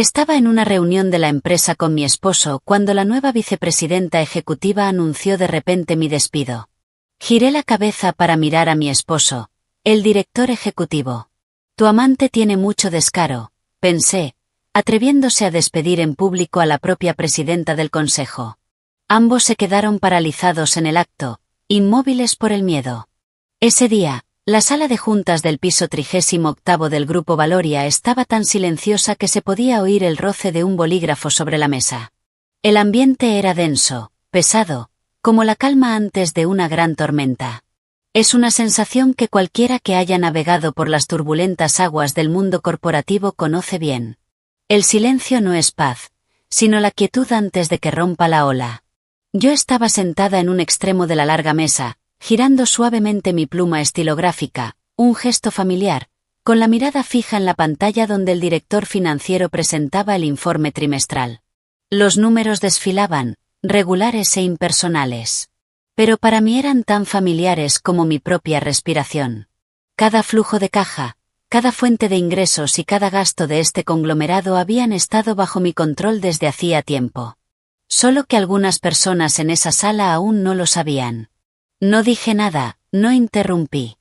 Estaba en una reunión de la empresa con mi esposo cuando la nueva vicepresidenta ejecutiva anunció de repente mi despido. Giré la cabeza para mirar a mi esposo, el director ejecutivo. Tu amante tiene mucho descaro, pensé, atreviéndose a despedir en público a la propia presidenta del consejo. Ambos se quedaron paralizados en el acto, inmóviles por el miedo. Ese día, la sala de juntas del piso 38 del Grupo Valoria estaba tan silenciosa que se podía oír el roce de un bolígrafo sobre la mesa. El ambiente era denso, pesado, como la calma antes de una gran tormenta. Es una sensación que cualquiera que haya navegado por las turbulentas aguas del mundo corporativo conoce bien. El silencio no es paz, sino la quietud antes de que rompa la ola. Yo estaba sentada en un extremo de la larga mesa, girando suavemente mi pluma estilográfica, un gesto familiar, con la mirada fija en la pantalla donde el director financiero presentaba el informe trimestral. Los números desfilaban, regulares e impersonales. Pero para mí eran tan familiares como mi propia respiración. Cada flujo de caja, cada fuente de ingresos y cada gasto de este conglomerado habían estado bajo mi control desde hacía tiempo. Solo que algunas personas en esa sala aún no lo sabían. No dije nada, no interrumpí.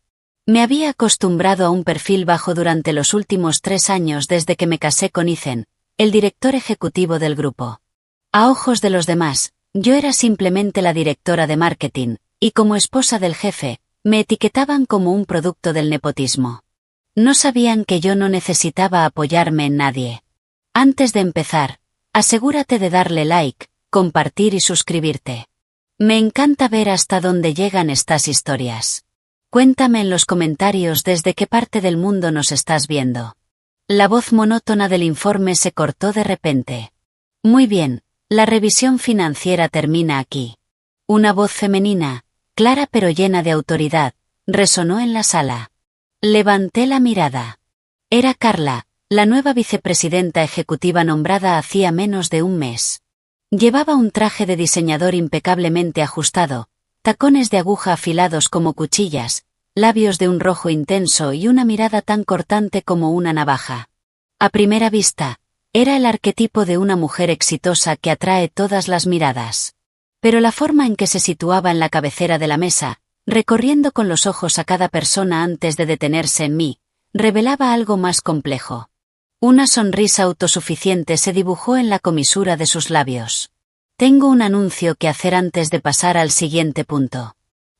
Me había acostumbrado a un perfil bajo durante los últimos 3 años desde que me casé con Ethan, el director ejecutivo del grupo. A ojos de los demás, yo era simplemente la directora de marketing, y como esposa del jefe, me etiquetaban como un producto del nepotismo. No sabían que yo no necesitaba apoyarme en nadie. Antes de empezar, asegúrate de darle like, compartir y suscribirte. Me encanta ver hasta dónde llegan estas historias. Cuéntame en los comentarios desde qué parte del mundo nos estás viendo. La voz monótona del informe se cortó de repente. Muy bien, la revisión financiera termina aquí. Una voz femenina, clara pero llena de autoridad, resonó en la sala. Levanté la mirada. Era Carla, la nueva vicepresidenta ejecutiva nombrada hacía menos de un mes. Llevaba un traje de diseñador impecablemente ajustado, tacones de aguja afilados como cuchillas, labios de un rojo intenso y una mirada tan cortante como una navaja. A primera vista, era el arquetipo de una mujer exitosa que atrae todas las miradas. Pero la forma en que se situaba en la cabecera de la mesa, recorriendo con los ojos a cada persona antes de detenerse en mí, revelaba algo más complejo. Una sonrisa autosuficiente se dibujó en la comisura de sus labios. Tengo un anuncio que hacer antes de pasar al siguiente punto.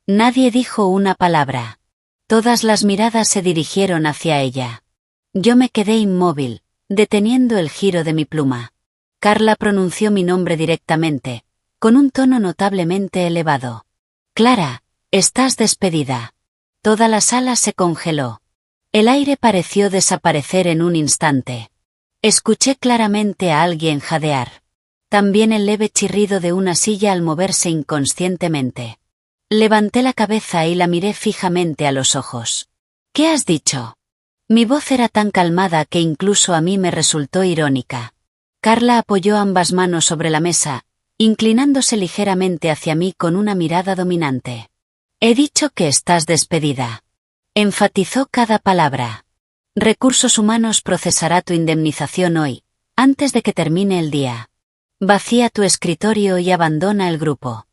Nadie dijo una palabra. Todas las miradas se dirigieron hacia ella. Yo me quedé inmóvil, deteniendo el giro de mi pluma. Carla pronunció mi nombre directamente, con un tono notablemente elevado. Clara, estás despedida. Toda la sala se congeló. El aire pareció desaparecer en un instante. Escuché claramente a alguien jadear. También el leve chirrido de una silla al moverse inconscientemente. Levanté la cabeza y la miré fijamente a los ojos. ¿Qué has dicho? Mi voz era tan calmada que incluso a mí me resultó irónica. Carla apoyó ambas manos sobre la mesa, inclinándose ligeramente hacia mí con una mirada dominante. He dicho que estás despedida. Enfatizó cada palabra. Recursos Humanos procesará tu indemnización hoy, antes de que termine el día. Vacía tu escritorio y abandona el grupo.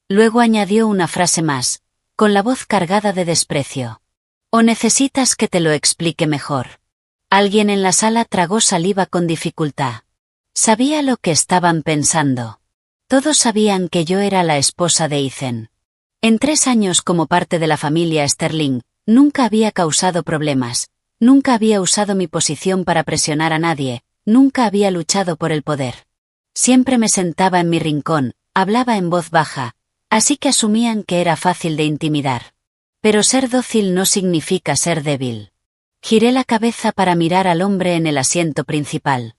Luego añadió una frase más, con la voz cargada de desprecio. ¿O necesitas que te lo explique mejor? Alguien en la sala tragó saliva con dificultad. Sabía lo que estaban pensando. Todos sabían que yo era la esposa de Ethan. En 3 años como parte de la familia Sterling, nunca había causado problemas, nunca había usado mi posición para presionar a nadie, nunca había luchado por el poder. Siempre me sentaba en mi rincón, hablaba en voz baja, así que asumían que era fácil de intimidar. Pero ser dócil no significa ser débil. Giré la cabeza para mirar al hombre en el asiento principal.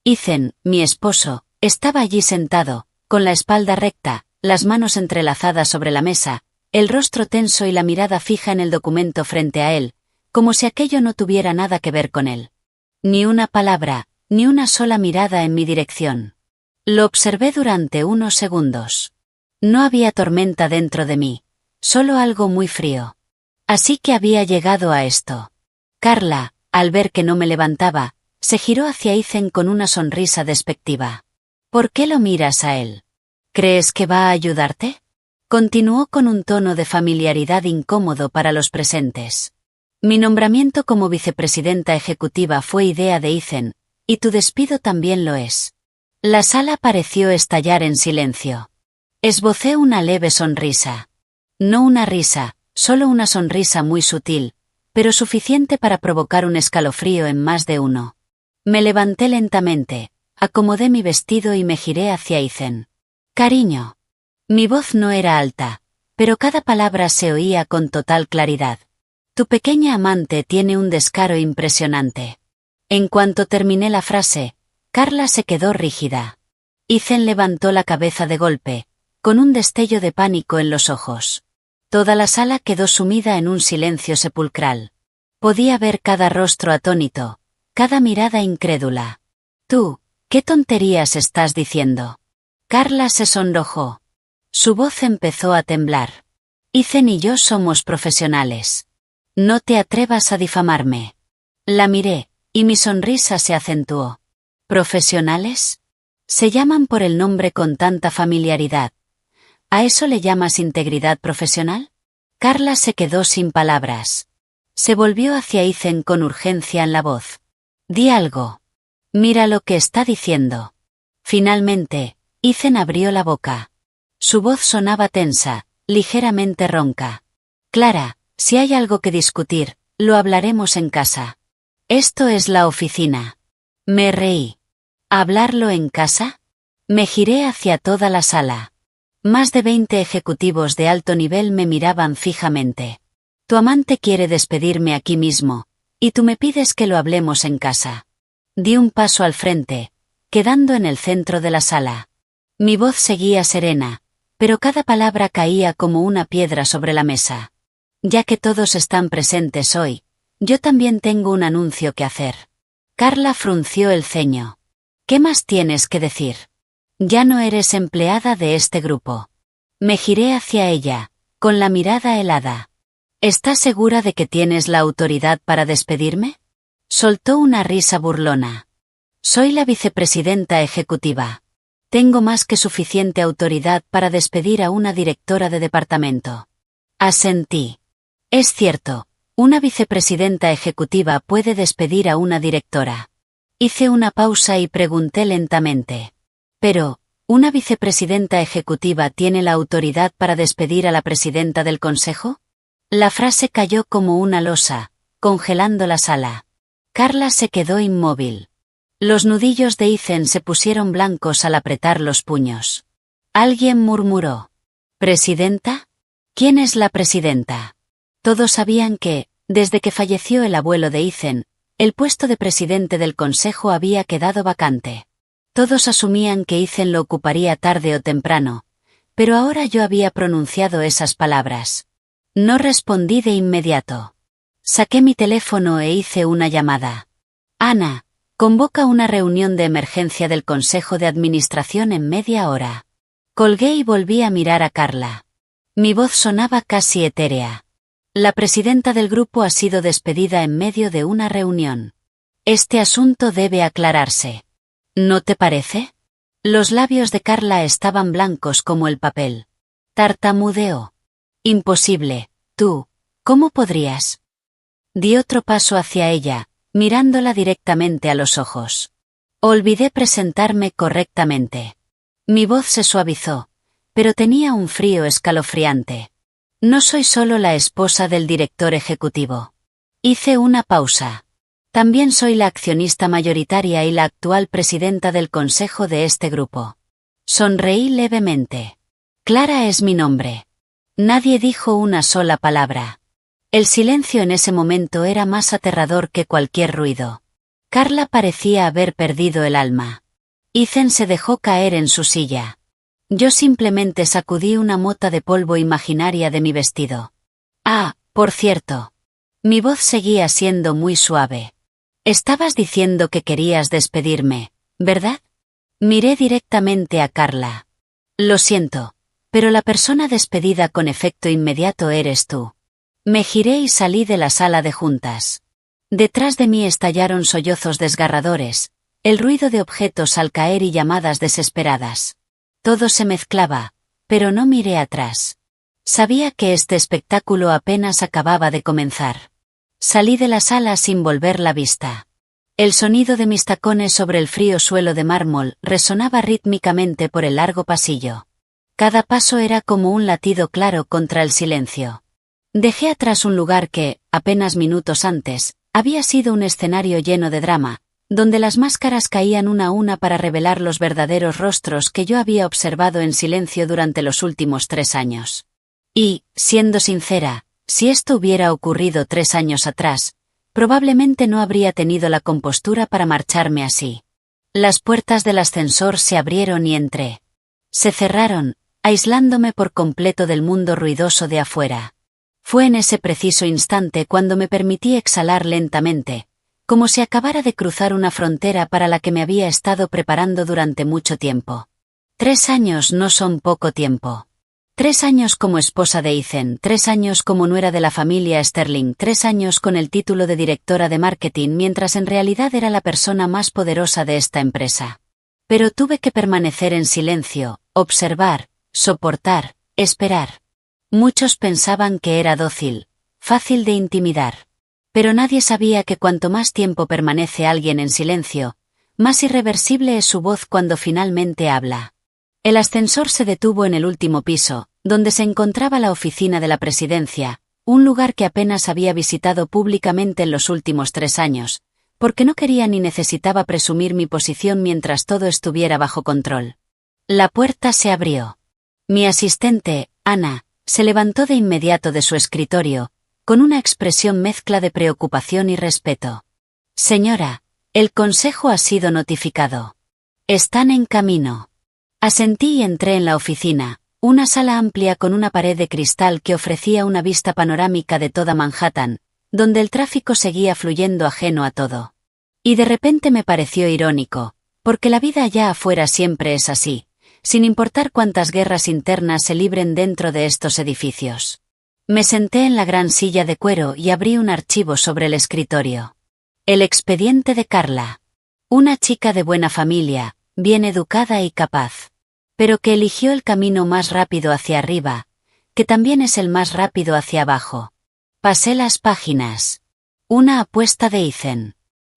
Ethan, mi esposo, estaba allí sentado, con la espalda recta, las manos entrelazadas sobre la mesa, el rostro tenso y la mirada fija en el documento frente a él, como si aquello no tuviera nada que ver con él. Ni una palabra, ni una sola mirada en mi dirección. Lo observé durante unos segundos. No había tormenta dentro de mí, solo algo muy frío. Así que había llegado a esto. Carla, al ver que no me levantaba, Se giró hacia Ethan con una sonrisa despectiva. ¿Por qué lo miras a él? ¿Crees que va a ayudarte? Continuó con un tono de familiaridad incómodo para los presentes. Mi nombramiento como vicepresidenta ejecutiva fue idea de Ethan, y tu despido también lo es. La sala pareció estallar en silencio. Esbocé una leve sonrisa. No una risa, solo una sonrisa muy sutil, pero suficiente para provocar un escalofrío en más de uno. Me levanté lentamente, acomodé mi vestido y me giré hacia Ethan. Cariño. Mi voz no era alta, pero cada palabra se oía con total claridad. Tu pequeña amante tiene un descaro impresionante. En cuanto terminé la frase, Carla se quedó rígida. Ethan levantó la cabeza de golpe, con un destello de pánico en los ojos. Toda la sala quedó sumida en un silencio sepulcral. Podía ver cada rostro atónito, cada mirada incrédula. Tú, ¿qué tonterías estás diciendo? Carla se sonrojó. Su voz empezó a temblar. Ethan y yo somos profesionales. No te atrevas a difamarme. La miré, y mi sonrisa se acentuó. ¿Profesionales? Se llaman por el nombre con tanta familiaridad. ¿A eso le llamas integridad profesional? Carla se quedó sin palabras. Se volvió hacia Ethan con urgencia en la voz. Di algo. Mira lo que está diciendo. Finalmente, Ethan abrió la boca. Su voz sonaba tensa, ligeramente ronca. Clara, si hay algo que discutir, lo hablaremos en casa. Esto es la oficina. Me reí. ¿Hablarlo en casa? Me giré hacia toda la sala. Más de 20 ejecutivos de alto nivel me miraban fijamente. Tu amante quiere despedirme aquí mismo, y tú me pides que lo hablemos en casa. Di un paso al frente, quedando en el centro de la sala. Mi voz seguía serena, pero cada palabra caía como una piedra sobre la mesa. Ya que todos están presentes hoy, yo también tengo un anuncio que hacer. Carla frunció el ceño. ¿Qué más tienes que decir? Ya no eres empleada de este grupo. Me giré hacia ella, con la mirada helada. ¿Estás segura de que tienes la autoridad para despedirme? Soltó una risa burlona. Soy la vicepresidenta ejecutiva. Tengo más que suficiente autoridad para despedir a una directora de departamento. Asentí. Es cierto, una vicepresidenta ejecutiva puede despedir a una directora. Hice una pausa y pregunté lentamente. Pero, ¿una vicepresidenta ejecutiva tiene la autoridad para despedir a la presidenta del consejo? La frase cayó como una losa, congelando la sala. Carla se quedó inmóvil. Los nudillos de Ethan se pusieron blancos al apretar los puños. Alguien murmuró. ¿Presidenta? ¿Quién es la presidenta? Todos sabían que, desde que falleció el abuelo de Ethan, el puesto de presidente del consejo había quedado vacante. Todos asumían que Ethan lo ocuparía tarde o temprano, pero ahora yo había pronunciado esas palabras. No respondí de inmediato. Saqué mi teléfono e hice una llamada. Ana, convoca una reunión de emergencia del Consejo de Administración en media hora. Colgué y volví a mirar a Carla. Mi voz sonaba casi etérea. La presidenta del grupo ha sido despedida en medio de una reunión. Este asunto debe aclararse. ¿No te parece? Los labios de Carla estaban blancos como el papel. Tartamudeó. Imposible, tú, ¿cómo podrías? Di otro paso hacia ella, mirándola directamente a los ojos. Olvidé presentarme correctamente. Mi voz se suavizó, pero tenía un frío escalofriante. No soy solo la esposa del director ejecutivo. Hice una pausa. También soy la accionista mayoritaria y la actual presidenta del consejo de este grupo. Sonreí levemente. Clara es mi nombre. Nadie dijo una sola palabra. El silencio en ese momento era más aterrador que cualquier ruido. Carla parecía haber perdido el alma. Ethan se dejó caer en su silla. Yo simplemente sacudí una mota de polvo imaginaria de mi vestido. Ah, por cierto. Mi voz seguía siendo muy suave. Estabas diciendo que querías despedirme, ¿verdad? Miré directamente a Carla. Lo siento, pero la persona despedida con efecto inmediato eres tú. Me giré y salí de la sala de juntas. Detrás de mí estallaron sollozos desgarradores, el ruido de objetos al caer y llamadas desesperadas. Todo se mezclaba, pero no miré atrás. Sabía que este espectáculo apenas acababa de comenzar. Salí de la sala sin volver la vista. El sonido de mis tacones sobre el frío suelo de mármol resonaba rítmicamente por el largo pasillo. Cada paso era como un latido claro contra el silencio. Dejé atrás un lugar que, apenas minutos antes, había sido un escenario lleno de drama, donde las máscaras caían una a una para revelar los verdaderos rostros que yo había observado en silencio durante los últimos 3 años. Y, siendo sincera, si esto hubiera ocurrido 3 años atrás, probablemente no habría tenido la compostura para marcharme así. Las puertas del ascensor se abrieron y entré. Se cerraron, aislándome por completo del mundo ruidoso de afuera. Fue en ese preciso instante cuando me permití exhalar lentamente, como si acabara de cruzar una frontera para la que me había estado preparando durante mucho tiempo. 3 años no son poco tiempo. 3 años como esposa de Ethan, 3 años como nuera de la familia Sterling, 3 años con el título de directora de marketing mientras en realidad era la persona más poderosa de esta empresa. Pero tuve que permanecer en silencio, observar, soportar, esperar. Muchos pensaban que era dócil, fácil de intimidar. Pero nadie sabía que cuanto más tiempo permanece alguien en silencio, más irreversible es su voz cuando finalmente habla. El ascensor se detuvo en el último piso, donde se encontraba la oficina de la presidencia, un lugar que apenas había visitado públicamente en los últimos 3 años, porque no quería ni necesitaba presumir mi posición mientras todo estuviera bajo control. La puerta se abrió. Mi asistente, Ana, se levantó de inmediato de su escritorio, con una expresión mezcla de preocupación y respeto. Señora, el consejo ha sido notificado. Están en camino. Asentí y entré en la oficina, una sala amplia con una pared de cristal que ofrecía una vista panorámica de toda Manhattan, donde el tráfico seguía fluyendo ajeno a todo. Y de repente me pareció irónico, porque la vida allá afuera siempre es así, sin importar cuántas guerras internas se libren dentro de estos edificios. Me senté en la gran silla de cuero y abrí un archivo sobre el escritorio. El expediente de Carla. Una chica de buena familia, bien educada y capaz. Pero que eligió el camino más rápido hacia arriba, que también es el más rápido hacia abajo. Pasé las páginas. Una apuesta de Ethan.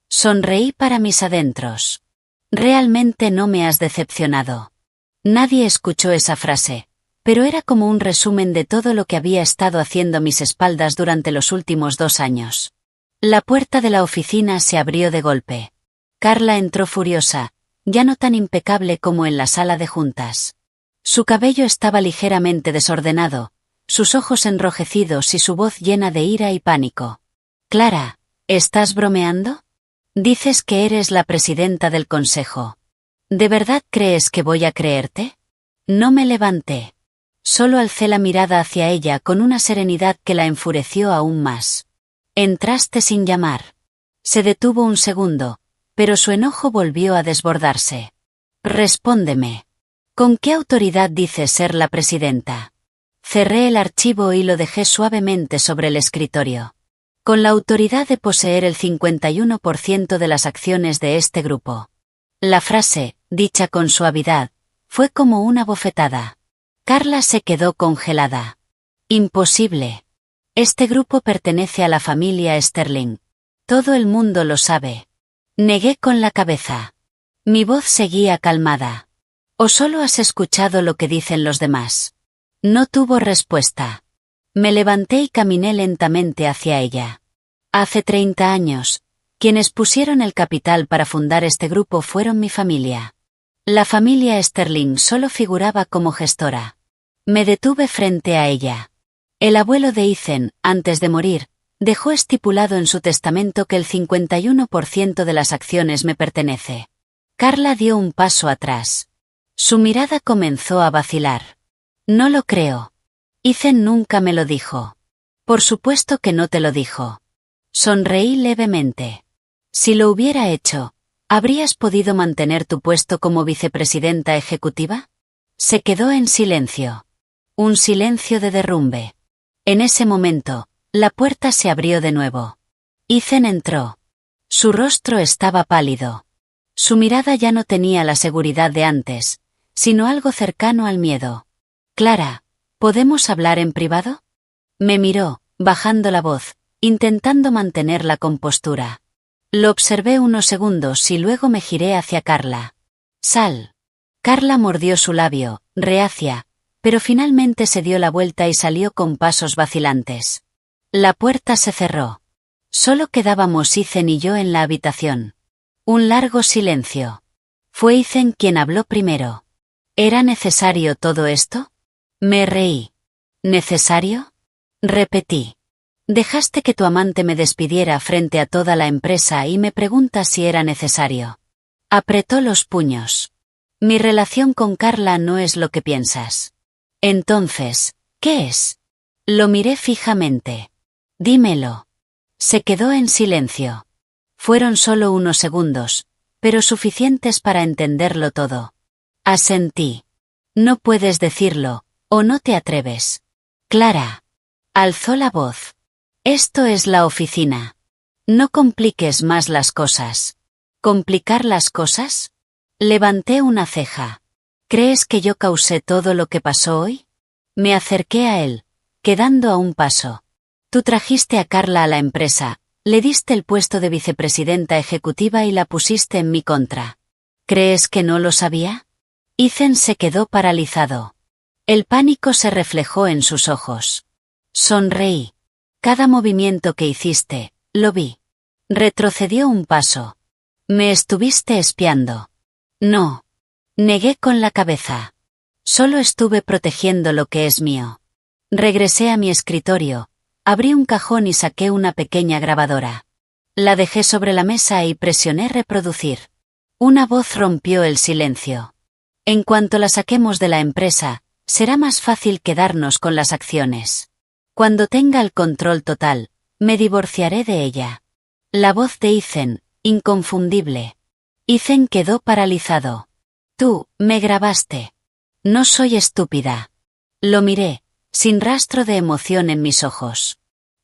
Sonreí para mis adentros. Realmente no me has decepcionado. Nadie escuchó esa frase, pero era como un resumen de todo lo que había estado haciendo a mis espaldas durante los últimos 2 años. La puerta de la oficina se abrió de golpe. Carla entró furiosa, ya no tan impecable como en la sala de juntas. Su cabello estaba ligeramente desordenado, sus ojos enrojecidos y su voz llena de ira y pánico. Clara, ¿estás bromeando? Dices que eres la presidenta del consejo. ¿De verdad crees que voy a creerte? No me levanté. Solo alcé la mirada hacia ella con una serenidad que la enfureció aún más. Entraste sin llamar. Se detuvo un segundo, pero su enojo volvió a desbordarse. Respóndeme. ¿Con qué autoridad dices ser la presidenta? Cerré el archivo y lo dejé suavemente sobre el escritorio. Con la autoridad de poseer el 51% de las acciones de este grupo. La frase, dicha con suavidad, fue como una bofetada. Carla se quedó congelada. Imposible. Este grupo pertenece a la familia Sterling. Todo el mundo lo sabe. Negué con la cabeza. Mi voz seguía calmada. ¿O solo has escuchado lo que dicen los demás? No tuvo respuesta. Me levanté y caminé lentamente hacia ella. Hace 30 años, quienes pusieron el capital para fundar este grupo fueron mi familia. La familia Sterling solo figuraba como gestora. Me detuve frente a ella. El abuelo de Ethan, antes de morir, dejó estipulado en su testamento que el 51% de las acciones me pertenece. Carla dio un paso atrás. Su mirada comenzó a vacilar. No lo creo. Ethan nunca me lo dijo. Por supuesto que no te lo dijo. Sonreí levemente. Si lo hubiera hecho, ¿habrías podido mantener tu puesto como vicepresidenta ejecutiva? Se quedó en silencio. Un silencio de derrumbe. En ese momento, la puerta se abrió de nuevo. Ethan entró. Su rostro estaba pálido. Su mirada ya no tenía la seguridad de antes, sino algo cercano al miedo. Clara, ¿podemos hablar en privado? Me miró, bajando la voz, intentando mantener la compostura. Lo observé unos segundos y luego me giré hacia Carla. Sal. Carla mordió su labio, reacia, pero finalmente se dio la vuelta y salió con pasos vacilantes. La puerta se cerró. Solo quedábamos Ethan y yo en la habitación. Un largo silencio. Fue Ethan quien habló primero. ¿Era necesario todo esto? Me reí. ¿Necesario? Repetí. Dejaste que tu amante me despidiera frente a toda la empresa y me preguntas si era necesario. Apretó los puños. Mi relación con Carla no es lo que piensas. Entonces, ¿qué es? Lo miré fijamente. Dímelo. Se quedó en silencio. Fueron solo unos segundos, pero suficientes para entenderlo todo. Asentí. No puedes decirlo, o no te atreves. Clara. Alzó la voz. Esto es la oficina. No compliques más las cosas. ¿Complicar las cosas? Levanté una ceja. ¿Crees que yo causé todo lo que pasó hoy? Me acerqué a él, quedando a un paso. Tú trajiste a Carla a la empresa, le diste el puesto de vicepresidenta ejecutiva y la pusiste en mi contra. ¿Crees que no lo sabía? Ethan se quedó paralizado. El pánico se reflejó en sus ojos. Sonreí. Cada movimiento que hiciste, lo vi. Retrocedió un paso. Me estuviste espiando. No. Negué con la cabeza. Solo estuve protegiendo lo que es mío. Regresé a mi escritorio, abrí un cajón y saqué una pequeña grabadora. La dejé sobre la mesa y presioné reproducir. Una voz rompió el silencio. En cuanto la saquemos de la empresa, será más fácil quedarnos con las acciones. Cuando tenga el control total, me divorciaré de ella. La voz de Ethan, inconfundible. Ethan quedó paralizado. Tú, me grabaste. No soy estúpida. Lo miré, sin rastro de emoción en mis ojos.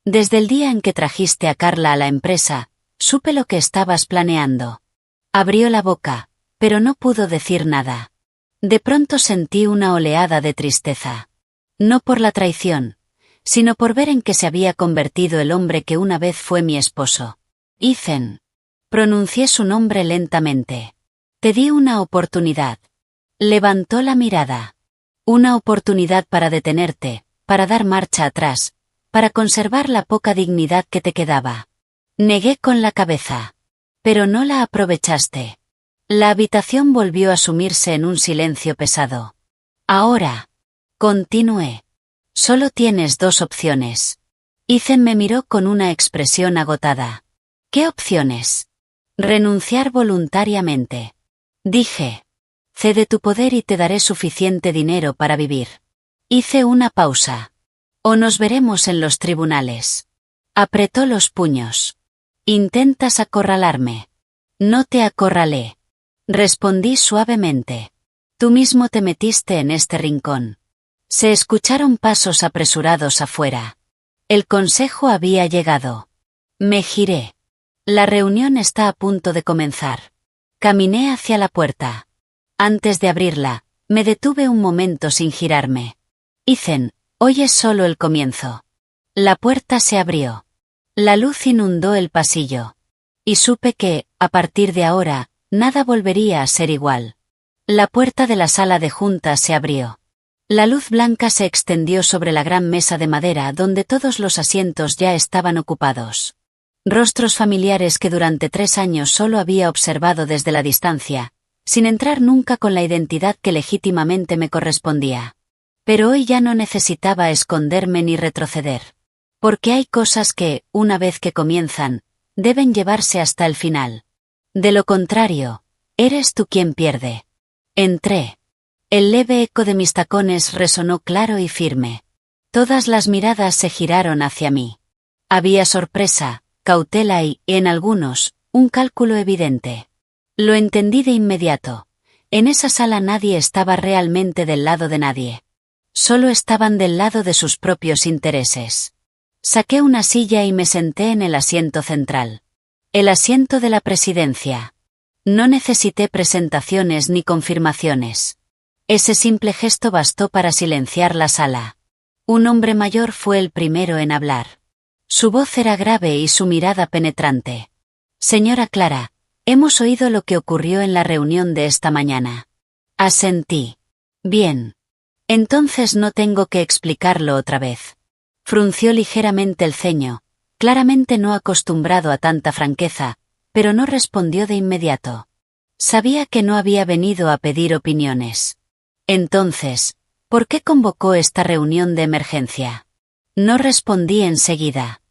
Desde el día en que trajiste a Carla a la empresa, supe lo que estabas planeando. Abrió la boca, pero no pudo decir nada. De pronto sentí una oleada de tristeza. No por la traición, sino por ver en qué se había convertido el hombre que una vez fue mi esposo. Ethan. Pronuncié su nombre lentamente. Te di una oportunidad. Levantó la mirada. Una oportunidad para detenerte, para dar marcha atrás, para conservar la poca dignidad que te quedaba. Negué con la cabeza. Pero no la aprovechaste. La habitación volvió a sumirse en un silencio pesado. Ahora. Continué. Solo tienes dos opciones. Ethan me miró con una expresión agotada. ¿Qué opciones? Renunciar voluntariamente. Dije. Cede tu poder y te daré suficiente dinero para vivir. Hice una pausa. O nos veremos en los tribunales. Apretó los puños. Intentas acorralarme. No te acorralé. Respondí suavemente. Tú mismo te metiste en este rincón. Se escucharon pasos apresurados afuera. El consejo había llegado. Me giré. La reunión está a punto de comenzar. Caminé hacia la puerta. Antes de abrirla, me detuve un momento sin girarme. Ethan, hoy es solo el comienzo. La puerta se abrió. La luz inundó el pasillo. Y supe que, a partir de ahora, nada volvería a ser igual. La puerta de la sala de juntas se abrió. La luz blanca se extendió sobre la gran mesa de madera donde todos los asientos ya estaban ocupados. Rostros familiares que durante 3 años solo había observado desde la distancia, sin entrar nunca con la identidad que legítimamente me correspondía. Pero hoy ya no necesitaba esconderme ni retroceder. Porque hay cosas que, una vez que comienzan, deben llevarse hasta el final. De lo contrario, eres tú quien pierde. Entré. El leve eco de mis tacones resonó claro y firme. Todas las miradas se giraron hacia mí. Había sorpresa, cautela y, en algunos, un cálculo evidente. Lo entendí de inmediato. En esa sala nadie estaba realmente del lado de nadie. Solo estaban del lado de sus propios intereses. Saqué una silla y me senté en el asiento central. El asiento de la presidencia. No necesité presentaciones ni confirmaciones. Ese simple gesto bastó para silenciar la sala. Un hombre mayor fue el primero en hablar. Su voz era grave y su mirada penetrante. Señora Clara, hemos oído lo que ocurrió en la reunión de esta mañana. Asentí. Bien. Entonces no tengo que explicarlo otra vez. Frunció ligeramente el ceño, claramente no acostumbrado a tanta franqueza, pero no respondió de inmediato. Sabía que no había venido a pedir opiniones. Entonces, ¿por qué convocó esta reunión de emergencia? No respondí enseguida.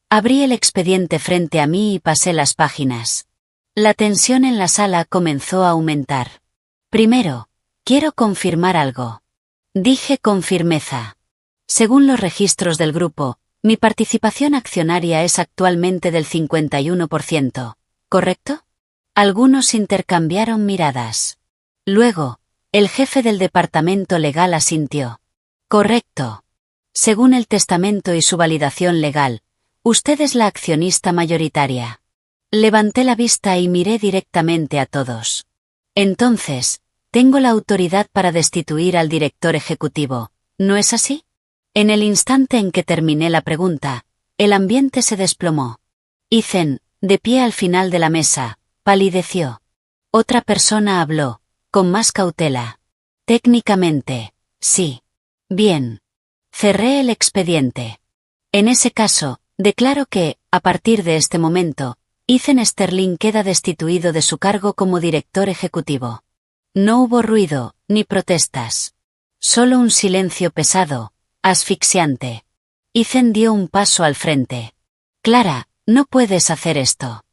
Abrí el expediente frente a mí y pasé las páginas. La tensión en la sala comenzó a aumentar. Primero, quiero confirmar algo. Dije con firmeza. Según los registros del grupo, mi participación accionaria es actualmente del 51%, ¿correcto? Algunos intercambiaron miradas. Luego, el jefe del departamento legal asintió. Correcto. Según el testamento y su validación legal, usted es la accionista mayoritaria. Levanté la vista y miré directamente a todos. Entonces, tengo la autoridad para destituir al director ejecutivo, ¿no es así? En el instante en que terminé la pregunta, el ambiente se desplomó. Ethan, de pie al final de la mesa, palideció. Otra persona habló, con más cautela. Técnicamente, sí. Bien. Cerré el expediente. En ese caso, declaro que, a partir de este momento, Ethan Sterling queda destituido de su cargo como director ejecutivo. No hubo ruido, ni protestas. Solo un silencio pesado, asfixiante. Ethan dio un paso al frente. Clara, no puedes hacer esto.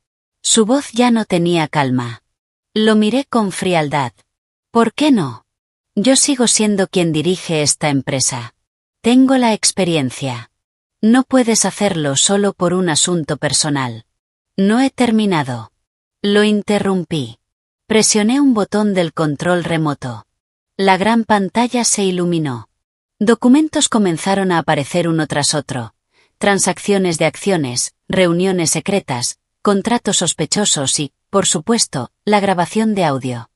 Su voz ya no tenía calma. Lo miré con frialdad. ¿Por qué no? Yo sigo siendo quien dirige esta empresa. Tengo la experiencia. No puedes hacerlo solo por un asunto personal. No he terminado. Lo interrumpí. Presioné un botón del control remoto. La gran pantalla se iluminó. Documentos comenzaron a aparecer uno tras otro. Transacciones de acciones, reuniones secretas, contratos sospechosos y, por supuesto, la grabación de audio.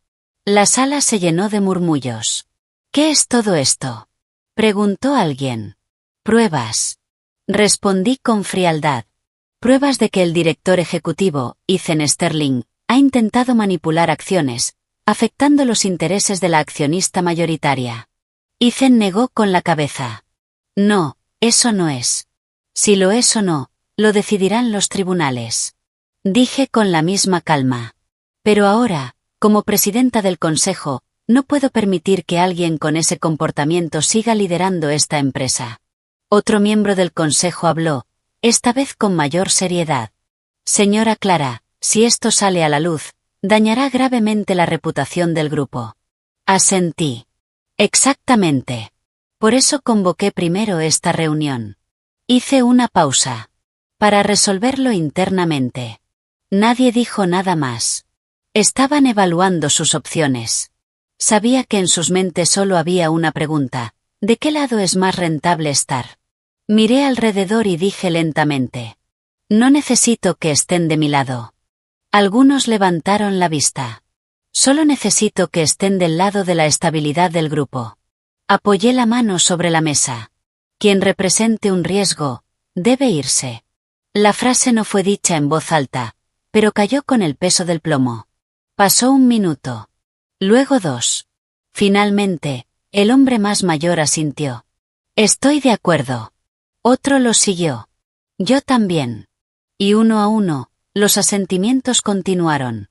La sala se llenó de murmullos. ¿Qué es todo esto?, preguntó alguien. Pruebas. Respondí con frialdad. Pruebas de que el director ejecutivo, Ethan Sterling, ha intentado manipular acciones, afectando los intereses de la accionista mayoritaria. Ethan negó con la cabeza. No, eso no es. Si lo es o no, lo decidirán los tribunales. Dije con la misma calma. Pero ahora, como presidenta del consejo, no puedo permitir que alguien con ese comportamiento siga liderando esta empresa. Otro miembro del consejo habló, esta vez con mayor seriedad. Señora Clara, si esto sale a la luz, dañará gravemente la reputación del grupo. Asentí. Exactamente. Por eso convoqué primero esta reunión. Hice una pausa. Para resolverlo internamente. Nadie dijo nada más. Estaban evaluando sus opciones. Sabía que en sus mentes solo había una pregunta. ¿De qué lado es más rentable estar? Miré alrededor y dije lentamente. No necesito que estén de mi lado. Algunos levantaron la vista. Solo necesito que estén del lado de la estabilidad del grupo. Apoyé la mano sobre la mesa. Quien represente un riesgo, debe irse. La frase no fue dicha en voz alta, pero cayó con el peso del plomo. Pasó un minuto. Luego 2. Finalmente, el hombre más mayor asintió. Estoy de acuerdo. Otro lo siguió. Yo también. Y uno a uno, los asentimientos continuaron.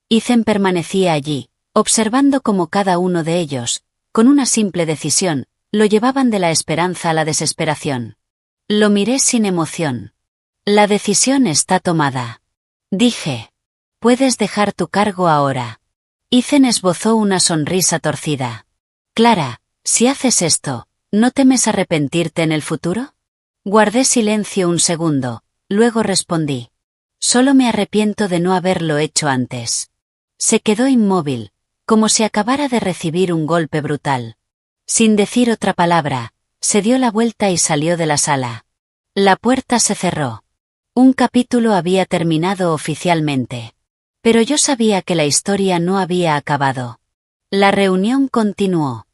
Ethan permanecía allí, observando cómo cada uno de ellos, con una simple decisión, lo llevaban de la esperanza a la desesperación. Lo miré sin emoción. La decisión está tomada. Dije. Puedes dejar tu cargo ahora. Ethan esbozó una sonrisa torcida. Clara, si haces esto, ¿no temes arrepentirte en el futuro? Guardé silencio un segundo, luego respondí. Solo me arrepiento de no haberlo hecho antes. Se quedó inmóvil, como si acabara de recibir un golpe brutal. Sin decir otra palabra, se dio la vuelta y salió de la sala. La puerta se cerró. Un capítulo había terminado oficialmente. Pero yo sabía que la historia no había acabado. La reunión continuó.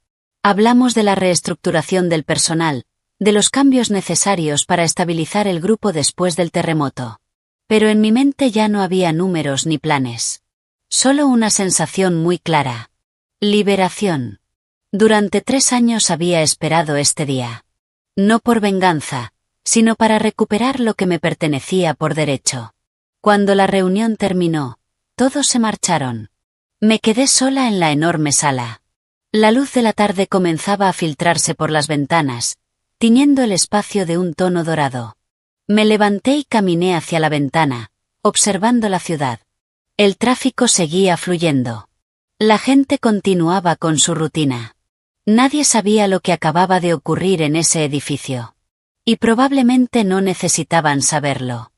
Hablamos de la reestructuración del personal, de los cambios necesarios para estabilizar el grupo después del terremoto. Pero en mi mente ya no había números ni planes. Solo una sensación muy clara. Liberación. Durante 3 años había esperado este día. No por venganza, sino para recuperar lo que me pertenecía por derecho. Cuando la reunión terminó, todos se marcharon. Me quedé sola en la enorme sala. La luz de la tarde comenzaba a filtrarse por las ventanas, tiñendo el espacio de un tono dorado. Me levanté y caminé hacia la ventana, observando la ciudad. El tráfico seguía fluyendo. La gente continuaba con su rutina. Nadie sabía lo que acababa de ocurrir en ese edificio. Y probablemente no necesitaban saberlo.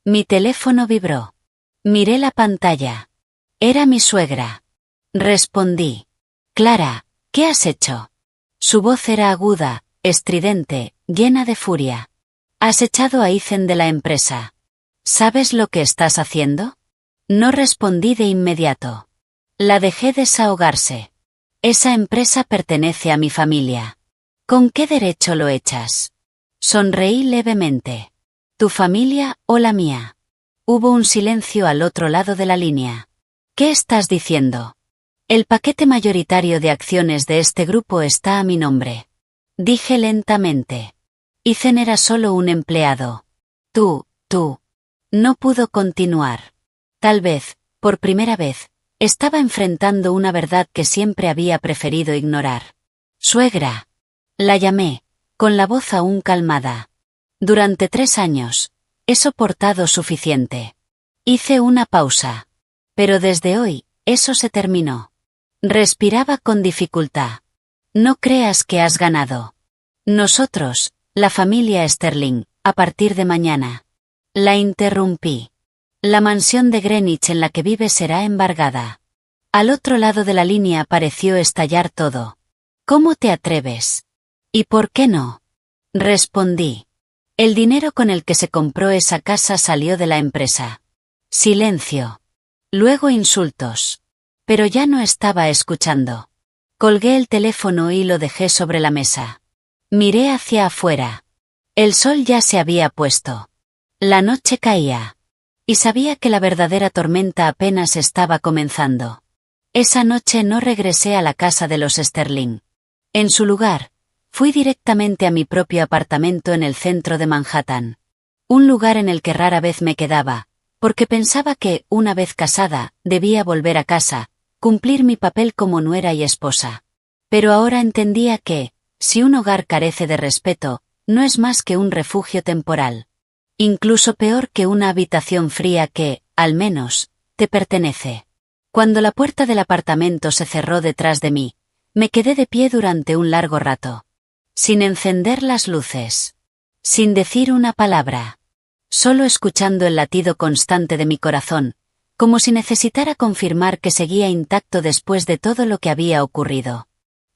Mi teléfono vibró. Miré la pantalla. Era mi suegra. Respondí. Clara, ¿qué has hecho? Su voz era aguda, estridente, llena de furia. Has echado a Ethan de la empresa. ¿Sabes lo que estás haciendo? No respondí de inmediato. La dejé desahogarse. Esa empresa pertenece a mi familia. ¿Con qué derecho lo echas? Sonreí levemente. ¿Tu familia o la mía? Hubo un silencio al otro lado de la línea. ¿Qué estás diciendo? El paquete mayoritario de acciones de este grupo está a mi nombre. Dije lentamente. Ethan era solo un empleado. Tú. No pudo continuar. Tal vez, por primera vez, estaba enfrentando una verdad que siempre había preferido ignorar. Suegra. La llamé, con la voz aún calmada. Durante 3 años, he soportado suficiente. Hice una pausa. Pero desde hoy, eso se terminó. Respiraba con dificultad. No creas que has ganado. Nosotros, la familia Sterling, a partir de mañana. La interrumpí. La mansión de Greenwich en la que vive será embargada. Al otro lado de la línea pareció estallar todo. ¿Cómo te atreves? ¿Y por qué no? Respondí. El dinero con el que se compró esa casa salió de la empresa. Silencio. Luego insultos. Pero ya no estaba escuchando. Colgué el teléfono y lo dejé sobre la mesa. Miré hacia afuera. El sol ya se había puesto. La noche caía. Y sabía que la verdadera tormenta apenas estaba comenzando. Esa noche no regresé a la casa de los Sterling. En su lugar, fui directamente a mi propio apartamento en el centro de Manhattan. Un lugar en el que rara vez me quedaba, porque pensaba que, una vez casada, debía volver a casa, cumplir mi papel como nuera y esposa. Pero ahora entendía que, si un hogar carece de respeto, no es más que un refugio temporal. Incluso peor que una habitación fría que, al menos, te pertenece. Cuando la puerta del apartamento se cerró detrás de mí, me quedé de pie durante un largo rato. Sin encender las luces. Sin decir una palabra. Solo escuchando el latido constante de mi corazón, como si necesitara confirmar que seguía intacto después de todo lo que había ocurrido.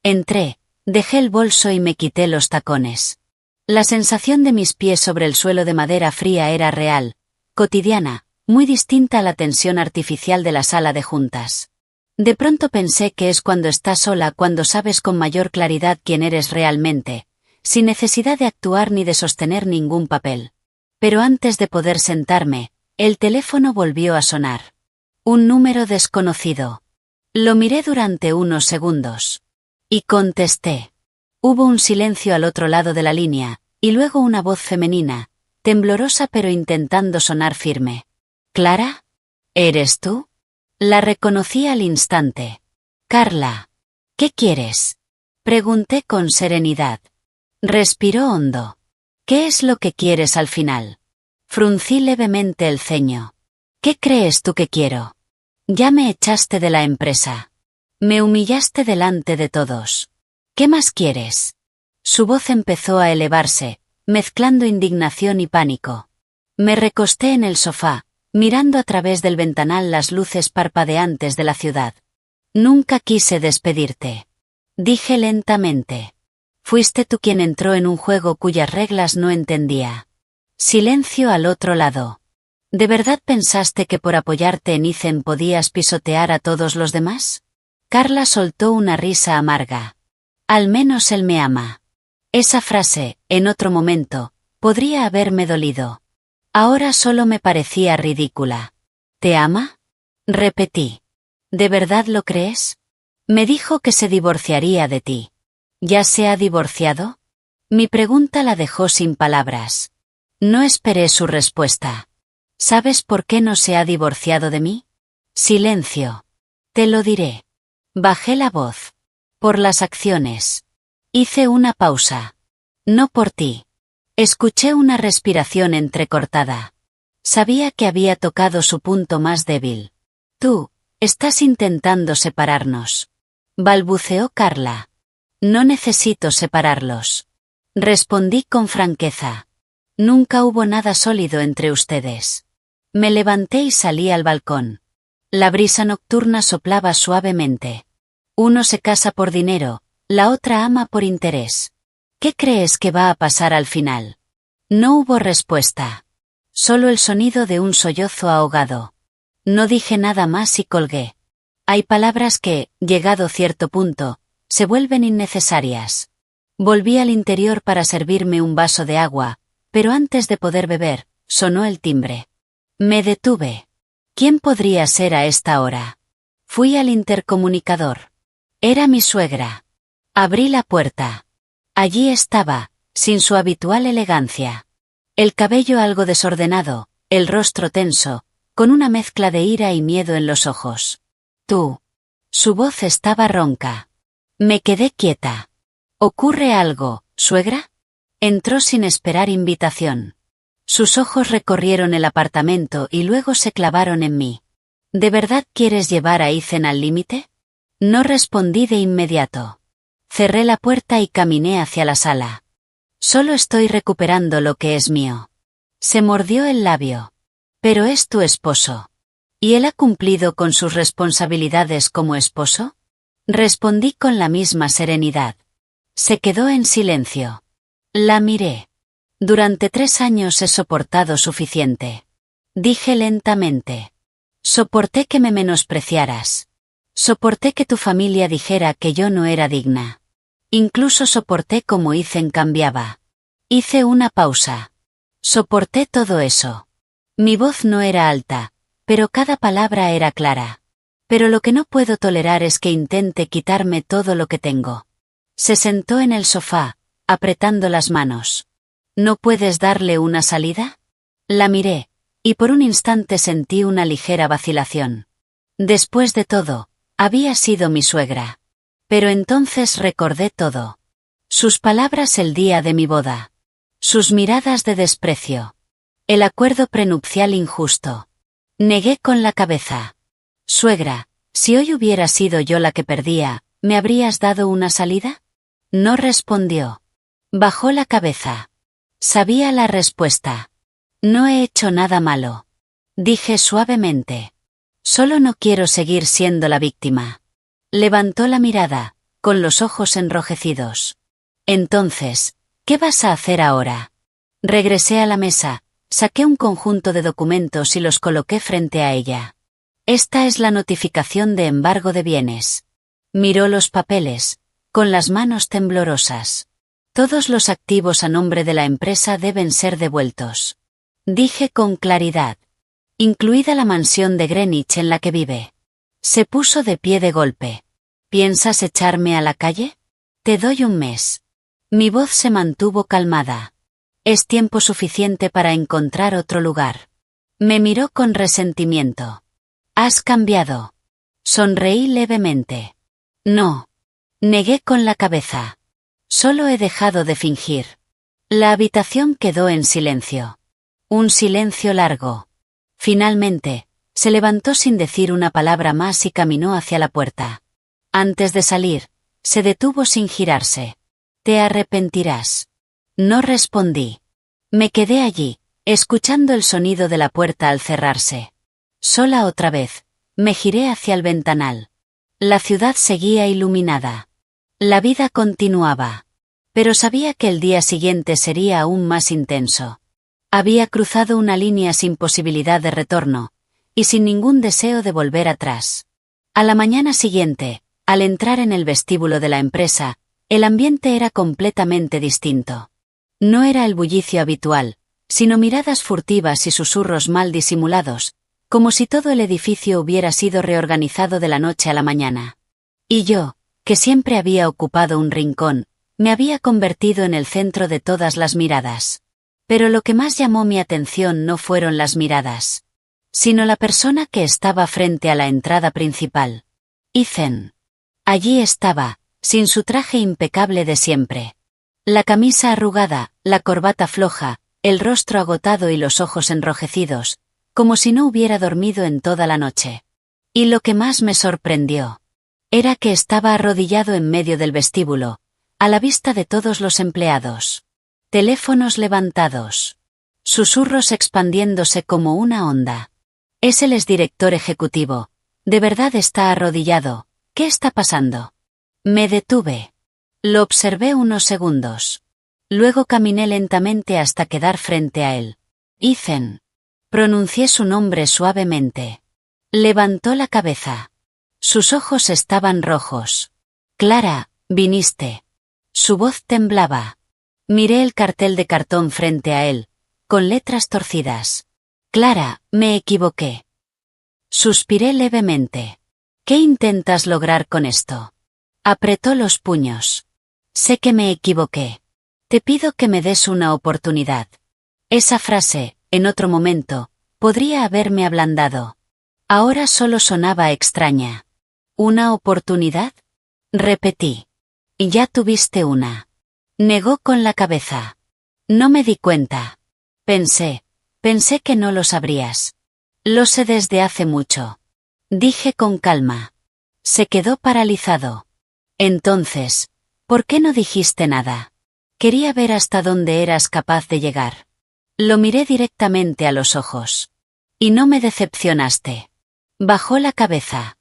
Entré, dejé el bolso y me quité los tacones. La sensación de mis pies sobre el suelo de madera fría era real, cotidiana, muy distinta a la tensión artificial de la sala de juntas. De pronto pensé que es cuando estás sola cuando sabes con mayor claridad quién eres realmente, sin necesidad de actuar ni de sostener ningún papel. Pero antes de poder sentarme, el teléfono volvió a sonar. Un número desconocido. Lo miré durante unos segundos. Y contesté. Hubo un silencio al otro lado de la línea, y luego una voz femenina, temblorosa pero intentando sonar firme. ¿Clara? ¿Eres tú? La reconocí al instante. Carla. ¿Qué quieres? Pregunté con serenidad. Respiró hondo. ¿Qué es lo que quieres al final? Fruncí levemente el ceño. ¿Qué crees tú que quiero? Ya me echaste de la empresa. Me humillaste delante de todos. ¿Qué más quieres? Su voz empezó a elevarse, mezclando indignación y pánico. Me recosté en el sofá, mirando a través del ventanal las luces parpadeantes de la ciudad. Nunca quise despedirte. Dije lentamente. Fuiste tú quien entró en un juego cuyas reglas no entendía. Silencio al otro lado. ¿De verdad pensaste que por apoyarte en Ethan podías pisotear a todos los demás? Carla soltó una risa amarga. Al menos él me ama. Esa frase, en otro momento, podría haberme dolido. Ahora solo me parecía ridícula. ¿Te ama? Repetí. ¿De verdad lo crees? Me dijo que se divorciaría de ti. ¿Ya se ha divorciado? Mi pregunta la dejó sin palabras. No esperé su respuesta. ¿Sabes por qué no se ha divorciado de mí? Silencio. Te lo diré. Bajé la voz. Por las acciones. Hice una pausa. No por ti. Escuché una respiración entrecortada. Sabía que había tocado su punto más débil. Tú, estás intentando separarnos. Balbuceó Carla. No necesito separarlos. Respondí con franqueza. Nunca hubo nada sólido entre ustedes. Me levanté y salí al balcón. La brisa nocturna soplaba suavemente. Uno se casa por dinero, la otra ama por interés. ¿Qué crees que va a pasar al final? No hubo respuesta. Solo el sonido de un sollozo ahogado. No dije nada más y colgué. Hay palabras que, llegado cierto punto, se vuelven innecesarias. Volví al interior para servirme un vaso de agua, pero antes de poder beber, sonó el timbre. Me detuve. ¿Quién podría ser a esta hora? Fui al intercomunicador. Era mi suegra. Abrí la puerta. Allí estaba, sin su habitual elegancia. El cabello algo desordenado, el rostro tenso, con una mezcla de ira y miedo en los ojos. Tú. Su voz estaba ronca. Me quedé quieta. ¿Ocurre algo, suegra? Entró sin esperar invitación. Sus ojos recorrieron el apartamento y luego se clavaron en mí. ¿De verdad quieres llevar a Ethan al límite? No respondí de inmediato. Cerré la puerta y caminé hacia la sala. Solo estoy recuperando lo que es mío. Se mordió el labio. Pero es tu esposo. ¿Y él ha cumplido con sus responsabilidades como esposo? Respondí con la misma serenidad. Se quedó en silencio. La miré. Durante 3 años he soportado suficiente. Dije lentamente. Soporté que me menospreciaras. Soporté que tu familia dijera que yo no era digna. Incluso soporté cómo Ethan cambiaba. Hice una pausa. Soporté todo eso. Mi voz no era alta, pero cada palabra era clara. Pero lo que no puedo tolerar es que intente quitarme todo lo que tengo. Se sentó en el sofá, apretando las manos. ¿No puedes darle una salida? La miré, y por un instante sentí una ligera vacilación. Después de todo, había sido mi suegra. Pero entonces recordé todo. Sus palabras el día de mi boda. Sus miradas de desprecio. El acuerdo prenupcial injusto. Negué con la cabeza. Suegra, si hoy hubiera sido yo la que perdía, ¿me habrías dado una salida? No respondió. Bajó la cabeza. Sabía la respuesta. No he hecho nada malo. Dije suavemente. Solo no quiero seguir siendo la víctima. Levantó la mirada, con los ojos enrojecidos. Entonces, ¿qué vas a hacer ahora? Regresé a la mesa, saqué un conjunto de documentos y los coloqué frente a ella. Esta es la notificación de embargo de bienes. Miró los papeles, con las manos temblorosas. Todos los activos a nombre de la empresa deben ser devueltos. Dije con claridad. Incluida la mansión de Greenwich en la que vive. Se puso de pie de golpe. ¿Piensas echarme a la calle? Te doy un mes. Mi voz se mantuvo calmada. Es tiempo suficiente para encontrar otro lugar. Me miró con resentimiento. Has cambiado. Sonreí levemente. No. Negué con la cabeza. Solo he dejado de fingir. La habitación quedó en silencio. Un silencio largo. Finalmente, se levantó sin decir una palabra más y caminó hacia la puerta. Antes de salir, se detuvo sin girarse. Te arrepentirás. No respondí. Me quedé allí, escuchando el sonido de la puerta al cerrarse. Sola otra vez, me giré hacia el ventanal. La ciudad seguía iluminada. La vida continuaba. Pero sabía que el día siguiente sería aún más intenso. Había cruzado una línea sin posibilidad de retorno, y sin ningún deseo de volver atrás. A la mañana siguiente, al entrar en el vestíbulo de la empresa, el ambiente era completamente distinto. No era el bullicio habitual, sino miradas furtivas y susurros mal disimulados, como si todo el edificio hubiera sido reorganizado de la noche a la mañana. Y yo, que siempre había ocupado un rincón, me había convertido en el centro de todas las miradas. Pero lo que más llamó mi atención no fueron las miradas, sino la persona que estaba frente a la entrada principal. Ethan. Allí estaba, sin su traje impecable de siempre. La camisa arrugada, la corbata floja, el rostro agotado y los ojos enrojecidos, como si no hubiera dormido en toda la noche. Y lo que más me sorprendió era que estaba arrodillado en medio del vestíbulo, a la vista de todos los empleados. Teléfonos levantados. Susurros expandiéndose como una onda. Es el exdirector ejecutivo. ¿De verdad está arrodillado? ¿Qué está pasando? Me detuve. Lo observé unos segundos. Luego caminé lentamente hasta quedar frente a él. Ethan. Pronuncié su nombre suavemente. Levantó la cabeza. Sus ojos estaban rojos. Clara, viniste. Su voz temblaba. Miré el cartel de cartón frente a él, con letras torcidas. Clara, me equivoqué. Suspiré levemente. ¿Qué intentas lograr con esto? Apretó los puños. Sé que me equivoqué. Te pido que me des una oportunidad. Esa frase, en otro momento, podría haberme ablandado. Ahora solo sonaba extraña. ¿Una oportunidad? Repetí. Ya tuviste una. Negó con la cabeza. No me di cuenta. Pensé que no lo sabrías. Lo sé desde hace mucho. Dije con calma. Se quedó paralizado. Entonces, ¿por qué no dijiste nada? Quería ver hasta dónde eras capaz de llegar. Lo miré directamente a los ojos. Y no me decepcionaste. Bajó la cabeza.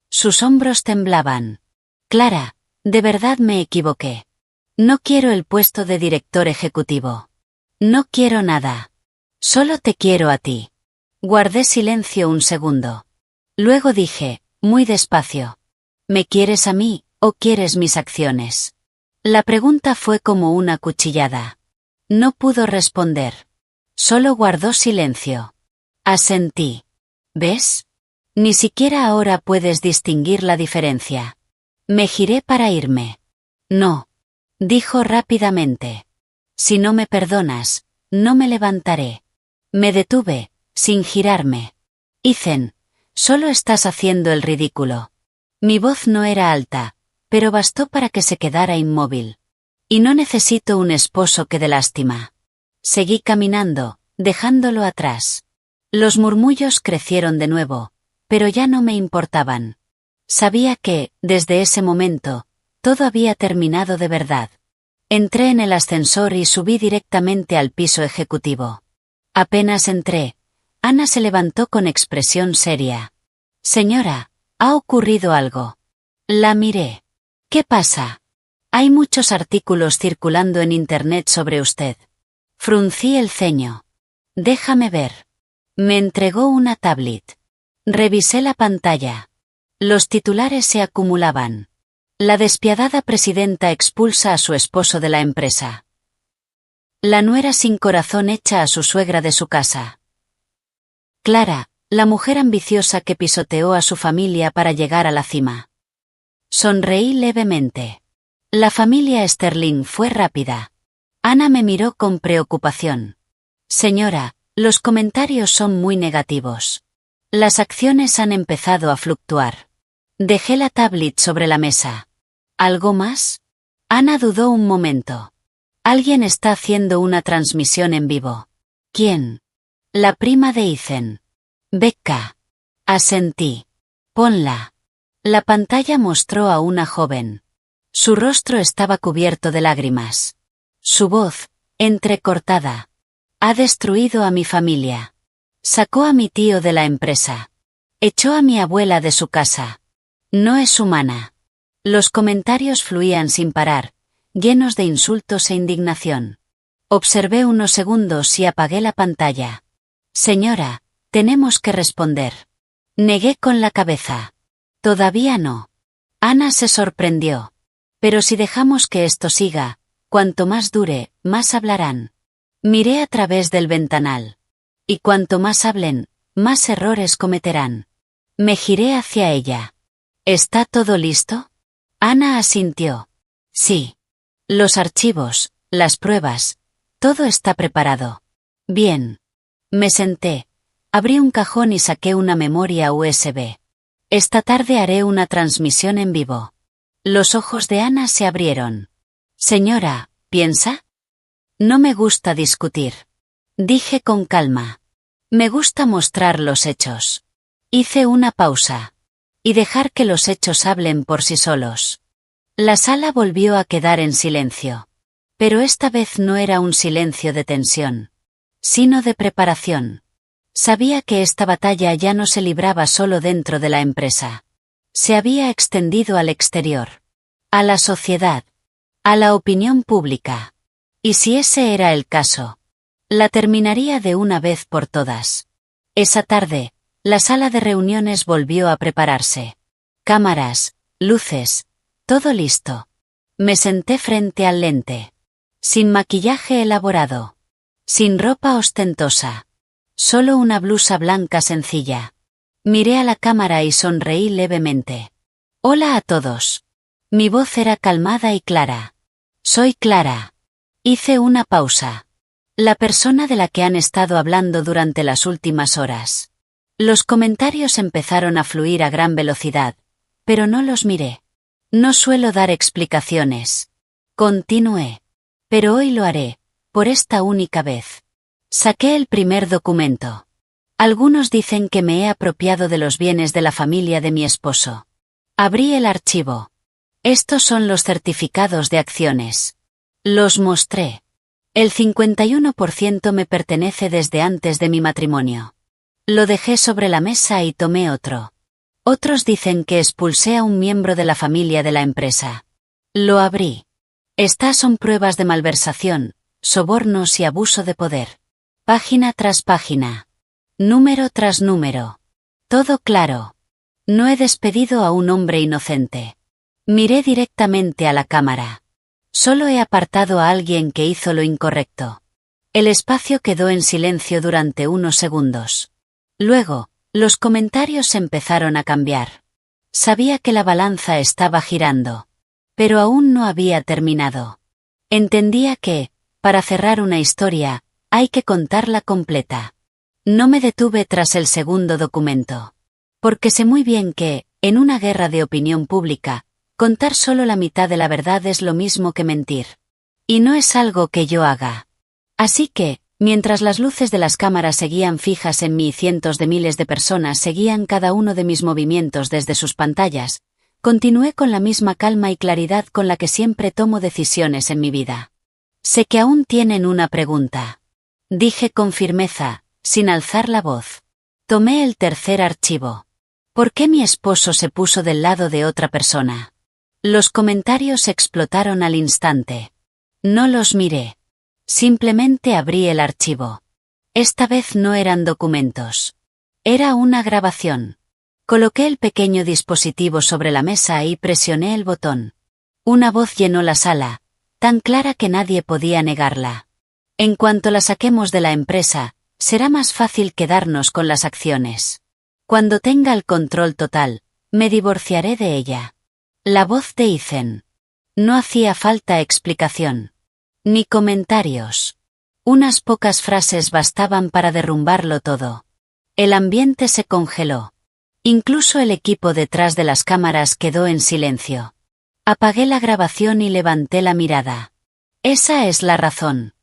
Sus hombros temblaban. Clara, de verdad me equivoqué. No quiero el puesto de director ejecutivo. No quiero nada. Solo te quiero a ti. Guardé silencio un segundo. Luego dije, muy despacio. ¿Me quieres a mí, o quieres mis acciones? La pregunta fue como una cuchillada. No pudo responder. Solo guardó silencio. Asentí. ¿Ves? Ni siquiera ahora puedes distinguir la diferencia. Me giré para irme. No. Dijo rápidamente. Si no me perdonas, no me levantaré. Me detuve, sin girarme. Ethan, solo estás haciendo el ridículo. Mi voz no era alta, pero bastó para que se quedara inmóvil. Y no necesito un esposo que dé lástima. Seguí caminando, dejándolo atrás. Los murmullos crecieron de nuevo, pero ya no me importaban. Sabía que, desde ese momento, todo había terminado de verdad. Entré en el ascensor y subí directamente al piso ejecutivo. Apenas entré, Ana se levantó con expresión seria. Señora, ¿ha ocurrido algo? La miré. ¿Qué pasa? Hay muchos artículos circulando en Internet sobre usted. Fruncí el ceño. Déjame ver. Me entregó una tablet. Revisé la pantalla. Los titulares se acumulaban. La despiadada presidenta expulsa a su esposo de la empresa. La nuera sin corazón echa a su suegra de su casa. Clara, la mujer ambiciosa que pisoteó a su familia para llegar a la cima. Sonreí levemente. La familia Sterling fue rápida. Ana me miró con preocupación. Señora, los comentarios son muy negativos. Las acciones han empezado a fluctuar. Dejé la tablet sobre la mesa. ¿Algo más? Ana dudó un momento. Alguien está haciendo una transmisión en vivo. ¿Quién? La prima de Ethan. Becca. Asentí. Ponla. La pantalla mostró a una joven. Su rostro estaba cubierto de lágrimas. Su voz, entrecortada. Ha destruido a mi familia. Sacó a mi tío de la empresa. Echó a mi abuela de su casa. No es humana. Los comentarios fluían sin parar, llenos de insultos e indignación. Observé unos segundos y apagué la pantalla. Señora, tenemos que responder. Negué con la cabeza. Todavía no. Ana se sorprendió. Pero si dejamos que esto siga, cuanto más dure, más hablarán. Miré a través del ventanal. Y cuanto más hablen, más errores cometerán. Me giré hacia ella. ¿Está todo listo? Ana asintió. Sí. Los archivos, las pruebas, todo está preparado. Bien. Me senté. Abrí un cajón y saqué una memoria USB. Esta tarde haré una transmisión en vivo. Los ojos de Ana se abrieron. Señora, ¿piensa? No me gusta discutir. Dije con calma. Me gusta mostrar los hechos. Hice una pausa. Y dejar que los hechos hablen por sí solos. La sala volvió a quedar en silencio. Pero esta vez no era un silencio de tensión, sino de preparación. Sabía que esta batalla ya no se libraba solo dentro de la empresa. Se había extendido al exterior. A la sociedad. A la opinión pública. Y si ese era el caso, la terminaría de una vez por todas. Esa tarde, la sala de reuniones volvió a prepararse. Cámaras, luces, todo listo. Me senté frente al lente. Sin maquillaje elaborado. Sin ropa ostentosa. Solo una blusa blanca sencilla. Miré a la cámara y sonreí levemente. Hola a todos. Mi voz era calmada y clara. Soy Clara. Hice una pausa. La persona de la que han estado hablando durante las últimas horas. Los comentarios empezaron a fluir a gran velocidad, pero no los miré. No suelo dar explicaciones. Continué. Pero hoy lo haré, por esta única vez. Saqué el primer documento. Algunos dicen que me he apropiado de los bienes de la familia de mi esposo. Abrí el archivo. Estos son los certificados de acciones. Los mostré. El 51% me pertenece desde antes de mi matrimonio. Lo dejé sobre la mesa y tomé otro. Otros dicen que expulsé a un miembro de la familia de la empresa. Lo abrí. Estas son pruebas de malversación, sobornos y abuso de poder. Página tras página. Número tras número. Todo claro. No he despedido a un hombre inocente. Miré directamente a la cámara. Solo he apartado a alguien que hizo lo incorrecto. El espacio quedó en silencio durante unos segundos. Luego, los comentarios empezaron a cambiar. Sabía que la balanza estaba girando. Pero aún no había terminado. Entendía que, para cerrar una historia, hay que contarla completa. No me detuve tras el segundo documento. Porque sé muy bien que, en una guerra de opinión pública, contar solo la mitad de la verdad es lo mismo que mentir. Y no es algo que yo haga. Así que, mientras las luces de las cámaras seguían fijas en mí y cientos de miles de personas seguían cada uno de mis movimientos desde sus pantallas, continué con la misma calma y claridad con la que siempre tomo decisiones en mi vida. Sé que aún tienen una pregunta. Dije con firmeza, sin alzar la voz. Tomé el tercer archivo. ¿Por qué mi esposo se puso del lado de otra persona? Los comentarios explotaron al instante. No los miré. Simplemente abrí el archivo. Esta vez no eran documentos. Era una grabación. Coloqué el pequeño dispositivo sobre la mesa y presioné el botón. Una voz llenó la sala, tan clara que nadie podía negarla. En cuanto la saquemos de la empresa, será más fácil quedarnos con las acciones. Cuando tenga el control total, me divorciaré de ella. La voz de Ethan. No hacía falta explicación. Ni comentarios. Unas pocas frases bastaban para derrumbarlo todo. El ambiente se congeló. Incluso el equipo detrás de las cámaras quedó en silencio. Apagué la grabación y levanté la mirada. Esa es la razón.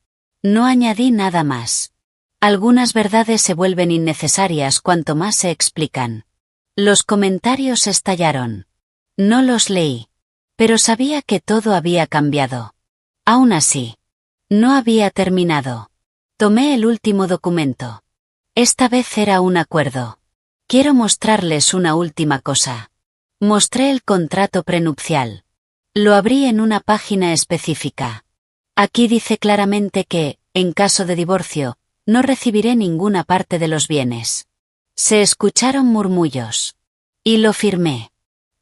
No añadí nada más. Algunas verdades se vuelven innecesarias cuanto más se explican. Los comentarios estallaron. No los leí. Pero sabía que todo había cambiado. Aún así, no había terminado. Tomé el último documento. Esta vez era un acuerdo. Quiero mostrarles una última cosa. Mostré el contrato prenupcial. Lo abrí en una página específica. Aquí dice claramente que, en caso de divorcio, no recibiré ninguna parte de los bienes. Se escucharon murmullos. Y lo firmé.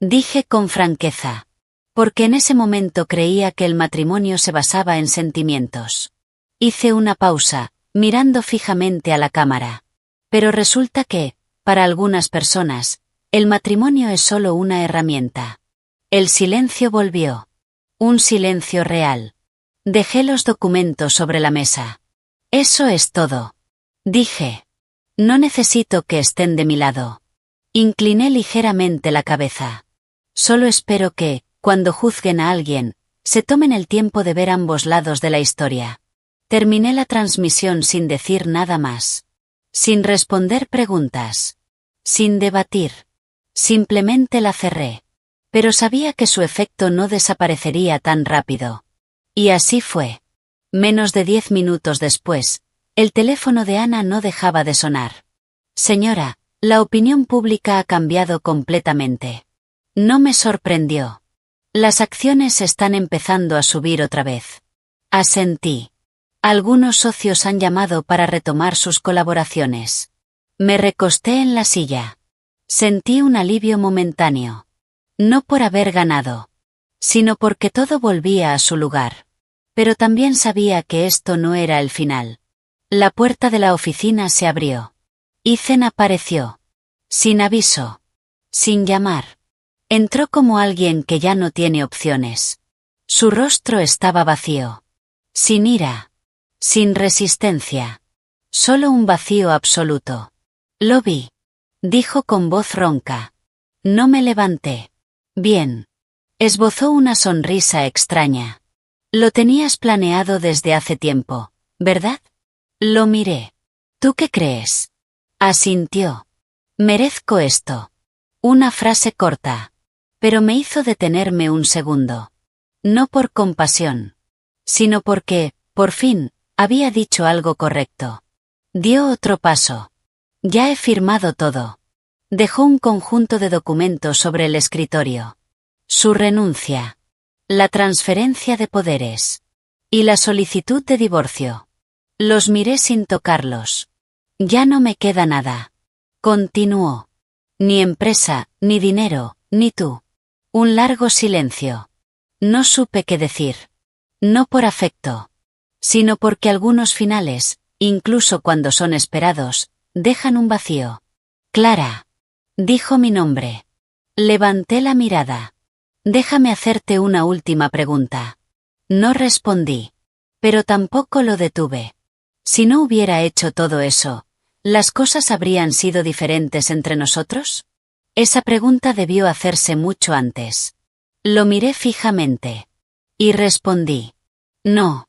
Dije con franqueza. Porque en ese momento creía que el matrimonio se basaba en sentimientos. Hice una pausa, mirando fijamente a la cámara. Pero resulta que, para algunas personas, el matrimonio es solo una herramienta. El silencio volvió. Un silencio real. Dejé los documentos sobre la mesa. Eso es todo. Dije. No necesito que estén de mi lado. Incliné ligeramente la cabeza. Solo espero que, cuando juzguen a alguien, se tomen el tiempo de ver ambos lados de la historia. Terminé la transmisión sin decir nada más. Sin responder preguntas. Sin debatir. Simplemente la cerré. Pero sabía que su efecto no desaparecería tan rápido. Y así fue. Menos de 10 minutos después, el teléfono de Ana no dejaba de sonar. Señora, la opinión pública ha cambiado completamente. No me sorprendió. Las acciones están empezando a subir otra vez. Asentí. Algunos socios han llamado para retomar sus colaboraciones. Me recosté en la silla. Sentí un alivio momentáneo. No por haber ganado, sino porque todo volvía a su lugar. Pero también sabía que esto no era el final. La puerta de la oficina se abrió. Ethan apareció. Sin aviso. Sin llamar. Entró como alguien que ya no tiene opciones. Su rostro estaba vacío. Sin ira. Sin resistencia. Solo un vacío absoluto. Lo vi. Dijo con voz ronca. No me levanté. Bien. Esbozó una sonrisa extraña. Lo tenías planeado desde hace tiempo, ¿verdad? Lo miré. ¿Tú qué crees? Asintió. Merezco esto. Una frase corta. Pero me hizo detenerme un segundo. No por compasión. Sino porque, por fin, había dicho algo correcto. Dio otro paso. Ya he firmado todo. Dejó un conjunto de documentos sobre el escritorio. Su renuncia. La transferencia de poderes. Y la solicitud de divorcio. Los miré sin tocarlos. Ya no me queda nada. Continuó. Ni empresa, ni dinero, ni tú. Un largo silencio. No supe qué decir. No por afecto. Sino porque algunos finales, incluso cuando son esperados, dejan un vacío. Clara. Dijo mi nombre. Levanté la mirada. Déjame hacerte una última pregunta. No respondí. Pero tampoco lo detuve. Si no hubiera hecho todo eso, ¿las cosas habrían sido diferentes entre nosotros? Esa pregunta debió hacerse mucho antes. Lo miré fijamente. Y respondí. No.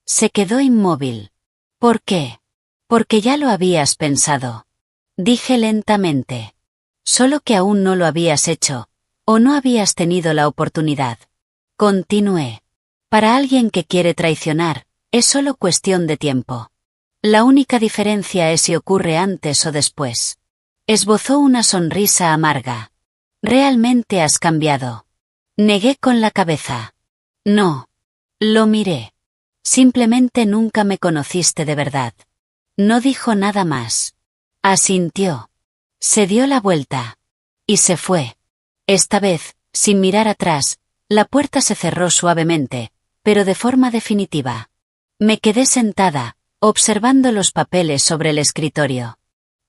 Se quedó inmóvil. ¿Por qué? Porque ya lo habías pensado. Dije lentamente. Solo que aún no lo habías hecho, o no habías tenido la oportunidad. Continué. Para alguien que quiere traicionar, es solo cuestión de tiempo. La única diferencia es si ocurre antes o después. Esbozó una sonrisa amarga. Realmente has cambiado. Negué con la cabeza. No. Lo miré. Simplemente nunca me conociste de verdad. No dijo nada más. Asintió. Se dio la vuelta. Y se fue. Esta vez, sin mirar atrás, la puerta se cerró suavemente, pero de forma definitiva. Me quedé sentada, observando los papeles sobre el escritorio.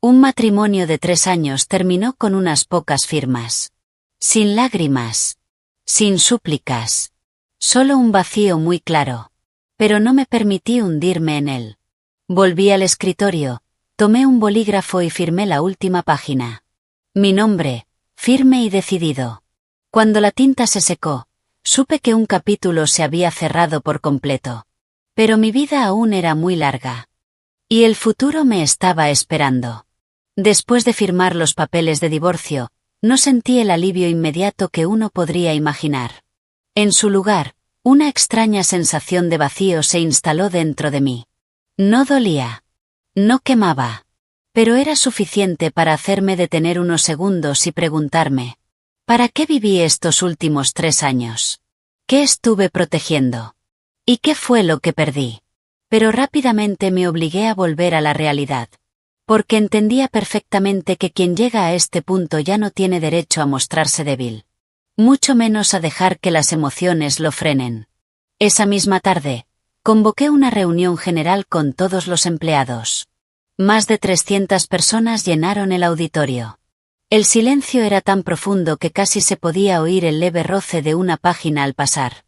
Un matrimonio de 3 años terminó con unas pocas firmas. Sin lágrimas. Sin súplicas. Solo un vacío muy claro. Pero no me permití hundirme en él. Volví al escritorio, tomé un bolígrafo y firmé la última página. Mi nombre, firme y decidido. Cuando la tinta se secó, supe que un capítulo se había cerrado por completo. Pero mi vida aún era muy larga. Y el futuro me estaba esperando. Después de firmar los papeles de divorcio, no sentí el alivio inmediato que uno podría imaginar. En su lugar, una extraña sensación de vacío se instaló dentro de mí. No dolía. No quemaba. Pero era suficiente para hacerme detener unos segundos y preguntarme: ¿para qué viví estos últimos 3 años? ¿Qué estuve protegiendo? ¿Y qué fue lo que perdí? Pero rápidamente me obligué a volver a la realidad. Porque entendía perfectamente que quien llega a este punto ya no tiene derecho a mostrarse débil. Mucho menos a dejar que las emociones lo frenen. Esa misma tarde, convoqué una reunión general con todos los empleados. Más de 300 personas llenaron el auditorio. El silencio era tan profundo que casi se podía oír el leve roce de una página al pasar.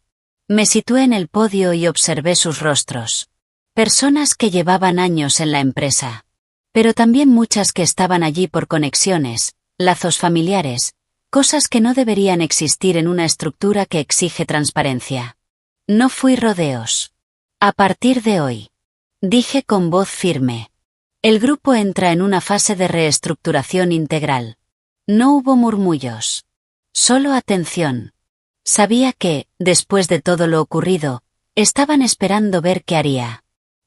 Me situé en el podio y observé sus rostros. Personas que llevaban años en la empresa. Pero también muchas que estaban allí por conexiones, lazos familiares, cosas que no deberían existir en una estructura que exige transparencia. No fui rodeos. A partir de hoy, dije con voz firme. El grupo entra en una fase de reestructuración integral. No hubo murmullos. Solo atención. Sabía que, después de todo lo ocurrido, estaban esperando ver qué haría.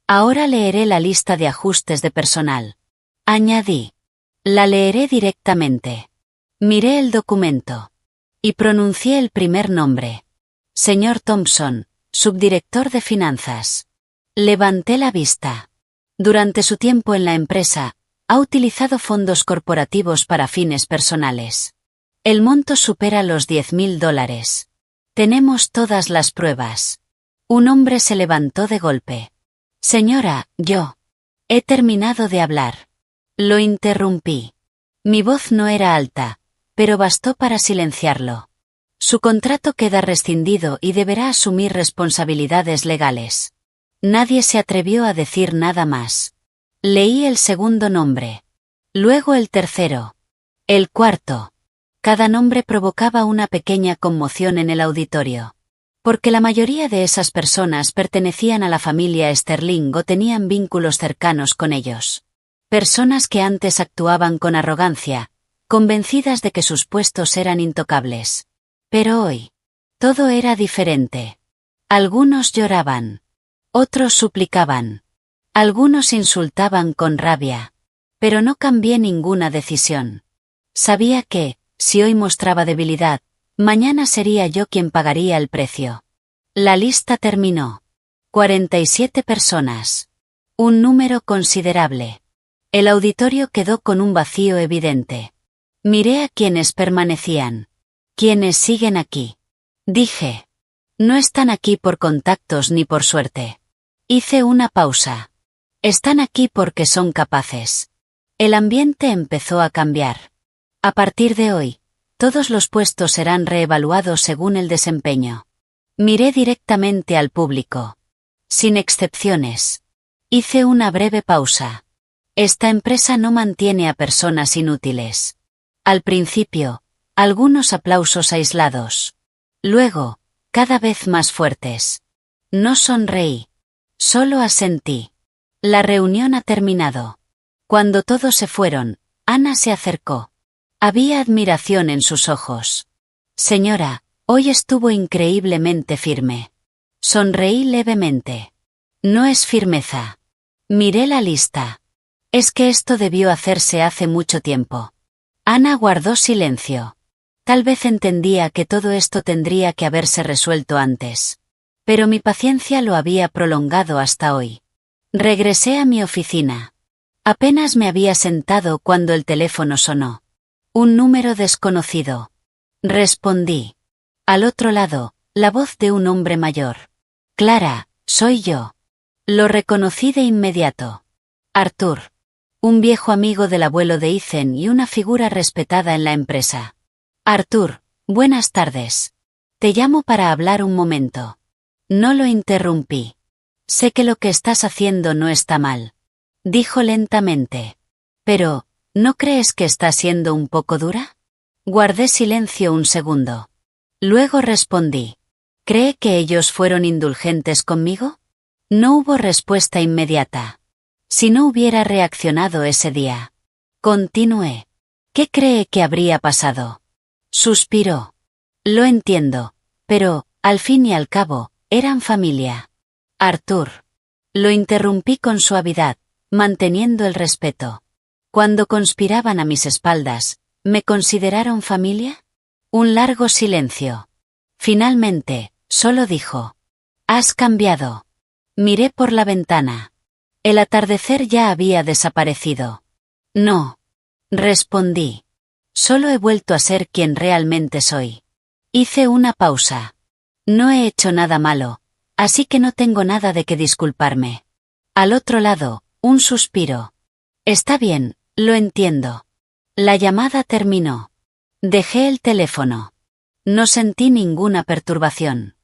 Ahora leeré la lista de ajustes de personal. Añadí. La leeré directamente. Miré el documento. Y pronuncié el primer nombre. Señor Thompson, subdirector de finanzas. Levanté la vista. Durante su tiempo en la empresa, ha utilizado fondos corporativos para fines personales. El monto supera los $10.000. Tenemos todas las pruebas. Un hombre se levantó de golpe. Señora, yo. He terminado de hablar. Lo interrumpí. Mi voz no era alta, pero bastó para silenciarlo. Su contrato queda rescindido y deberá asumir responsabilidades legales. Nadie se atrevió a decir nada más. Leí el segundo nombre. Luego el tercero. El cuarto. Cada nombre provocaba una pequeña conmoción en el auditorio. Porque la mayoría de esas personas pertenecían a la familia Sterling o tenían vínculos cercanos con ellos. Personas que antes actuaban con arrogancia, convencidas de que sus puestos eran intocables. Pero hoy, todo era diferente. Algunos lloraban. Otros suplicaban. Algunos insultaban con rabia. Pero no cambié ninguna decisión. Sabía que, si hoy mostraba debilidad, mañana sería yo quien pagaría el precio. La lista terminó. 47 personas. Un número considerable. El auditorio quedó con un vacío evidente. Miré a quienes permanecían. Quienes siguen aquí. Dije. No están aquí por contactos ni por suerte. Hice una pausa. Están aquí porque son capaces. El ambiente empezó a cambiar. A partir de hoy, todos los puestos serán reevaluados según el desempeño. Miré directamente al público. Sin excepciones. Hice una breve pausa. Esta empresa no mantiene a personas inútiles. Al principio, algunos aplausos aislados. Luego, cada vez más fuertes. No sonreí. Solo asentí. La reunión ha terminado. Cuando todos se fueron, Ana se acercó. Había admiración en sus ojos. Señora, hoy estuvo increíblemente firme. Sonreí levemente. No es firmeza. Miré la lista. Es que esto debió hacerse hace mucho tiempo. Ana guardó silencio. Tal vez entendía que todo esto tendría que haberse resuelto antes. Pero mi paciencia lo había prolongado hasta hoy. Regresé a mi oficina. Apenas me había sentado cuando el teléfono sonó. Un número desconocido. Respondí. Al otro lado, la voz de un hombre mayor. Clara, soy yo. Lo reconocí de inmediato. Arthur. Un viejo amigo del abuelo de Ethan y una figura respetada en la empresa. Arthur, buenas tardes. Te llamo para hablar un momento. No lo interrumpí. Sé que lo que estás haciendo no está mal. Dijo lentamente. Pero, ¿no crees que está siendo un poco dura? Guardé silencio un segundo. Luego respondí. ¿Cree que ellos fueron indulgentes conmigo? No hubo respuesta inmediata. Si no hubiera reaccionado ese día. Continué. ¿Qué cree que habría pasado? Suspiró. Lo entiendo, pero, al fin y al cabo, eran familia. Arthur. Lo interrumpí con suavidad, manteniendo el respeto. Cuando conspiraban a mis espaldas, ¿me consideraron familia? Un largo silencio. Finalmente, solo dijo. Has cambiado. Miré por la ventana. El atardecer ya había desaparecido. No. Respondí. Solo he vuelto a ser quien realmente soy. Hice una pausa. No he hecho nada malo, así que no tengo nada de qué disculparme. Al otro lado, un suspiro. Está bien, lo entiendo. La llamada terminó. Dejé el teléfono. No sentí ninguna perturbación.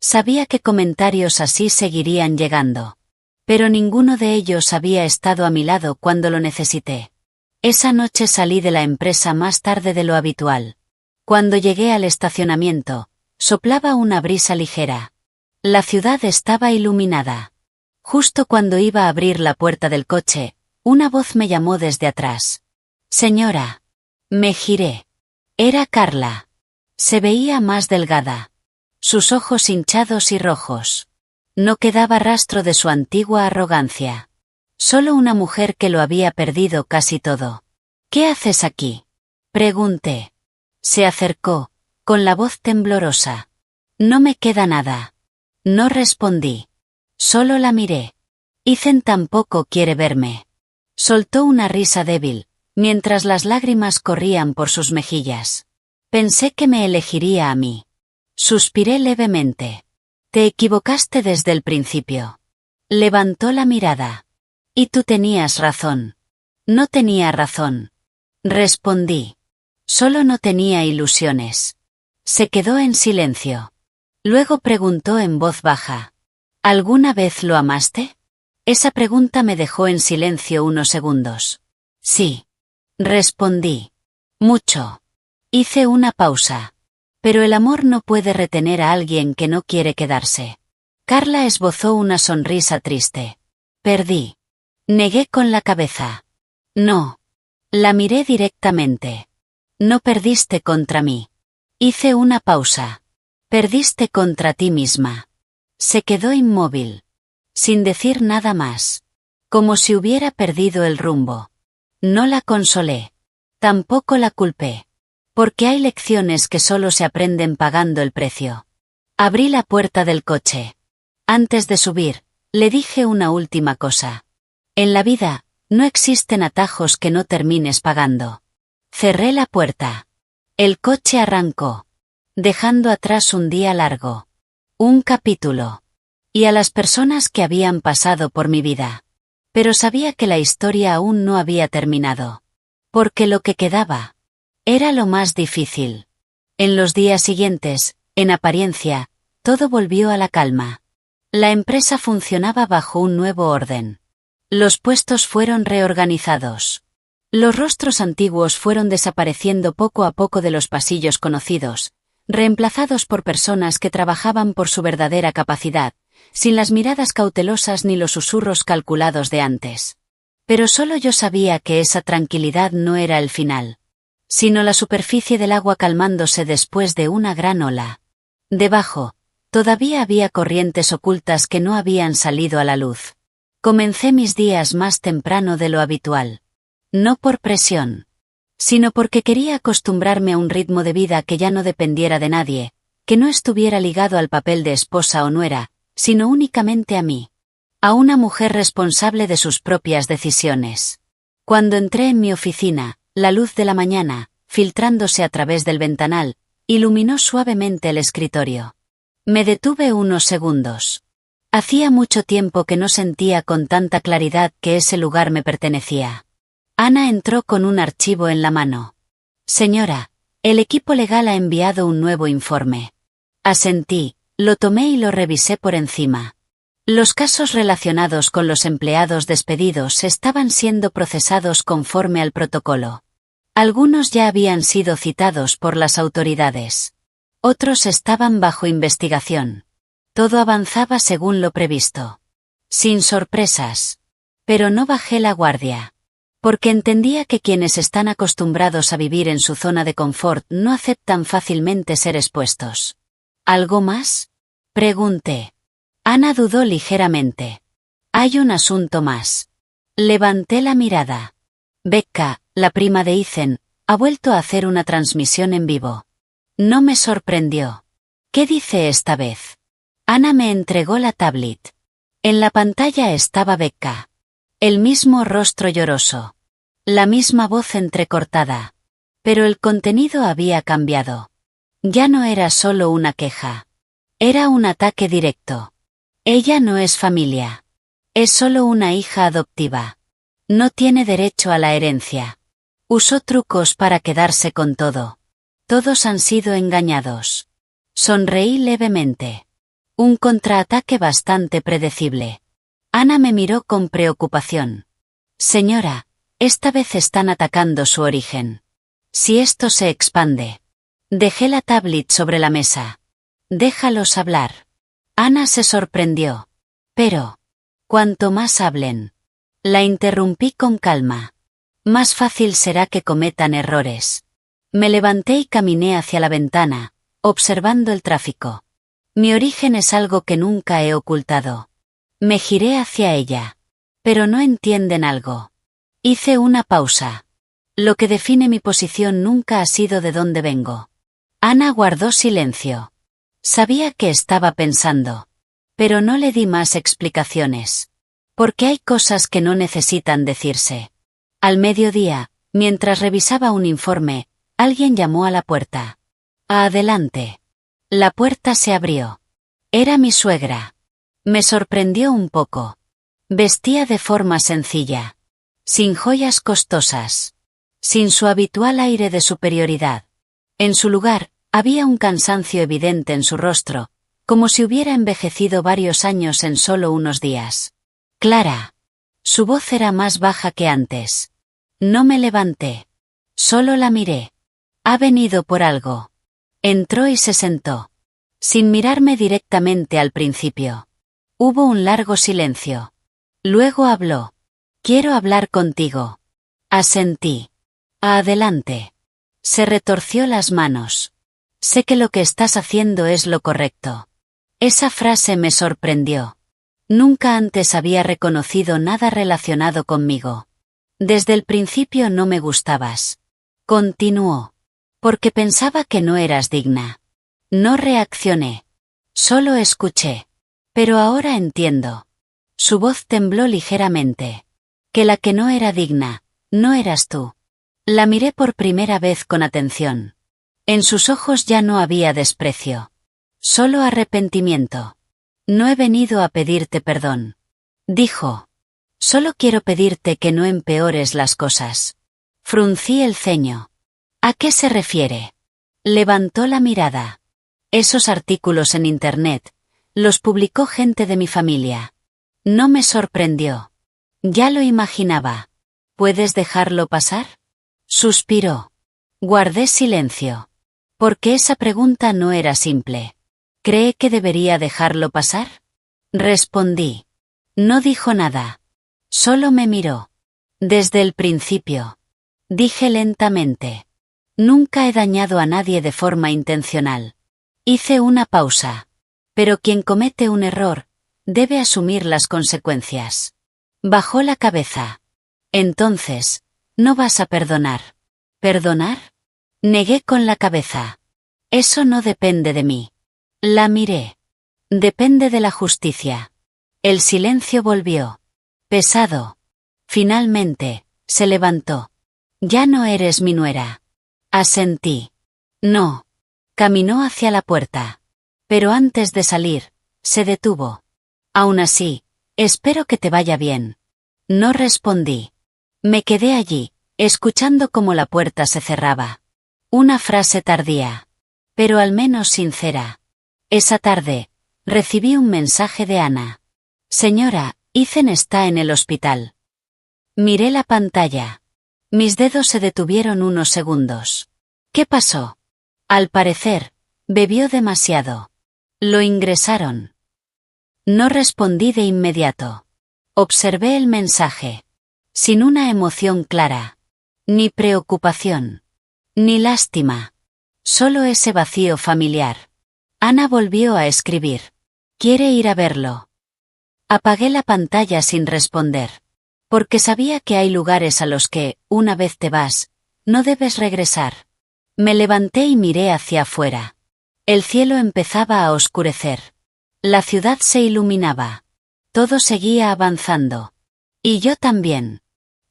Sabía que comentarios así seguirían llegando. Pero ninguno de ellos había estado a mi lado cuando lo necesité. Esa noche salí de la empresa más tarde de lo habitual. Cuando llegué al estacionamiento, soplaba una brisa ligera. La ciudad estaba iluminada. Justo cuando iba a abrir la puerta del coche, una voz me llamó desde atrás. Señora. Me giré. Era Carla. Se veía más delgada. Sus ojos hinchados y rojos. No quedaba rastro de su antigua arrogancia. Solo una mujer que lo había perdido casi todo. ¿Qué haces aquí? Pregunté. Se acercó, con la voz temblorosa. No me queda nada. No respondí. Solo la miré. Ethan tampoco quiere verme. Soltó una risa débil, mientras las lágrimas corrían por sus mejillas. Pensé que me elegiría a mí. Suspiré levemente. Te equivocaste desde el principio. Levantó la mirada. Y tú tenías razón. No tenía razón. Respondí. Solo no tenía ilusiones. Se quedó en silencio. Luego preguntó en voz baja. ¿Alguna vez lo amaste? Esa pregunta me dejó en silencio unos segundos. Sí. Respondí. Mucho. Hice una pausa. Pero el amor no puede retener a alguien que no quiere quedarse. Carla esbozó una sonrisa triste. Perdí. Negué con la cabeza. No. La miré directamente. No perdiste contra mí. Hice una pausa. Perdiste contra ti misma. Se quedó inmóvil. Sin decir nada más. Como si hubiera perdido el rumbo. No la consolé. Tampoco la culpé. Porque hay lecciones que solo se aprenden pagando el precio. Abrí la puerta del coche. Antes de subir, le dije una última cosa. En la vida, no existen atajos que no termines pagando. Cerré la puerta. El coche arrancó. Dejando atrás un día largo. Un capítulo. Y a las personas que habían pasado por mi vida. Pero sabía que la historia aún no había terminado. Porque lo que quedaba era lo más difícil. En los días siguientes, en apariencia, todo volvió a la calma. La empresa funcionaba bajo un nuevo orden. Los puestos fueron reorganizados. Los rostros antiguos fueron desapareciendo poco a poco de los pasillos conocidos, reemplazados por personas que trabajaban por su verdadera capacidad, sin las miradas cautelosas ni los susurros calculados de antes. Pero solo yo sabía que esa tranquilidad no era el final, sino la superficie del agua calmándose después de una gran ola. Debajo, todavía había corrientes ocultas que no habían salido a la luz. Comencé mis días más temprano de lo habitual. No por presión, sino porque quería acostumbrarme a un ritmo de vida que ya no dependiera de nadie, que no estuviera ligado al papel de esposa o nuera, sino únicamente a mí. A una mujer responsable de sus propias decisiones. Cuando entré en mi oficina, la luz de la mañana, filtrándose a través del ventanal, iluminó suavemente el escritorio. Me detuve unos segundos. Hacía mucho tiempo que no sentía con tanta claridad que ese lugar me pertenecía. Ana entró con un archivo en la mano. Señora, el equipo legal ha enviado un nuevo informe. Asentí, lo tomé y lo revisé por encima. Los casos relacionados con los empleados despedidos estaban siendo procesados conforme al protocolo. Algunos ya habían sido citados por las autoridades. Otros estaban bajo investigación. Todo avanzaba según lo previsto. Sin sorpresas. Pero no bajé la guardia. Porque entendía que quienes están acostumbrados a vivir en su zona de confort no aceptan fácilmente ser expuestos. ¿Algo más? Pregunté. Ana dudó ligeramente. Hay un asunto más. Levanté la mirada. Becca, la prima de Ethan, ha vuelto a hacer una transmisión en vivo. No me sorprendió. ¿Qué dice esta vez? Ana me entregó la tablet. En la pantalla estaba Becca. El mismo rostro lloroso. La misma voz entrecortada. Pero el contenido había cambiado. Ya no era solo una queja. Era un ataque directo. Ella no es familia. Es solo una hija adoptiva. No tiene derecho a la herencia. Usó trucos para quedarse con todo. Todos han sido engañados. Sonreí levemente. Un contraataque bastante predecible. Ana me miró con preocupación. Señora, esta vez están atacando su origen. Si esto se expande. Dejé la tablet sobre la mesa. Déjalos hablar. Ana se sorprendió. Pero, cuanto más hablen. La interrumpí con calma. Más fácil será que cometan errores. Me levanté y caminé hacia la ventana, observando el tráfico. Mi origen es algo que nunca he ocultado. Me giré hacia ella. Pero no entienden algo. Hice una pausa. Lo que define mi posición nunca ha sido de dónde vengo. Ana guardó silencio. Sabía que estaba pensando. Pero no le di más explicaciones. Porque hay cosas que no necesitan decirse. Al mediodía, mientras revisaba un informe, alguien llamó a la puerta. Adelante. La puerta se abrió. Era mi suegra. Me sorprendió un poco. Vestía de forma sencilla. Sin joyas costosas. Sin su habitual aire de superioridad. En su lugar, había un cansancio evidente en su rostro, como si hubiera envejecido varios años en solo unos días. Clara. Su voz era más baja que antes. No me levanté. Solo la miré. Ha venido por algo. Entró y se sentó. Sin mirarme directamente al principio. Hubo un largo silencio. Luego habló. Quiero hablar contigo. Asentí. Adelante. Se retorció las manos. Sé que lo que estás haciendo es lo correcto. Esa frase me sorprendió. Nunca antes había reconocido nada relacionado conmigo. Desde el principio no me gustabas. Continuó. Porque pensaba que no eras digna. No reaccioné. Solo escuché. Pero ahora entiendo. Su voz tembló ligeramente. Que la que no era digna, no eras tú. La miré por primera vez con atención. En sus ojos ya no había desprecio. Solo arrepentimiento. No he venido a pedirte perdón. Dijo. Solo quiero pedirte que no empeores las cosas. Fruncí el ceño. ¿A qué se refiere? Levantó la mirada. Esos artículos en Internet, los publicó gente de mi familia. No me sorprendió. Ya lo imaginaba. ¿Puedes dejarlo pasar? Suspiró. Guardé silencio. Porque esa pregunta no era simple. ¿Cree que debería dejarlo pasar? Respondí. No dijo nada. Solo me miró. Desde el principio. Dije lentamente. Nunca he dañado a nadie de forma intencional. Hice una pausa. Pero quien comete un error, debe asumir las consecuencias. Bajó la cabeza. Entonces, no vas a perdonar. ¿Perdonar? Negué con la cabeza. Eso no depende de mí. La miré. Depende de la justicia. El silencio volvió. Pesado. Finalmente, se levantó. Ya no eres mi nuera. Asentí. No. Caminó hacia la puerta. Pero antes de salir, se detuvo. Aún así, espero que te vaya bien. No respondí. Me quedé allí, escuchando cómo la puerta se cerraba. Una frase tardía. Pero al menos sincera. Esa tarde, recibí un mensaje de Ana. Señora, Ethan está en el hospital. Miré la pantalla. Mis dedos se detuvieron unos segundos. ¿Qué pasó? Al parecer, bebió demasiado. Lo ingresaron. No respondí de inmediato. Observé el mensaje. Sin una emoción clara. Ni preocupación. Ni lástima. Solo ese vacío familiar. Ana volvió a escribir. ¿Quiere ir a verlo? Apagué la pantalla sin responder. Porque sabía que hay lugares a los que, una vez te vas, no debes regresar. Me levanté y miré hacia afuera. El cielo empezaba a oscurecer. La ciudad se iluminaba. Todo seguía avanzando. Y yo también.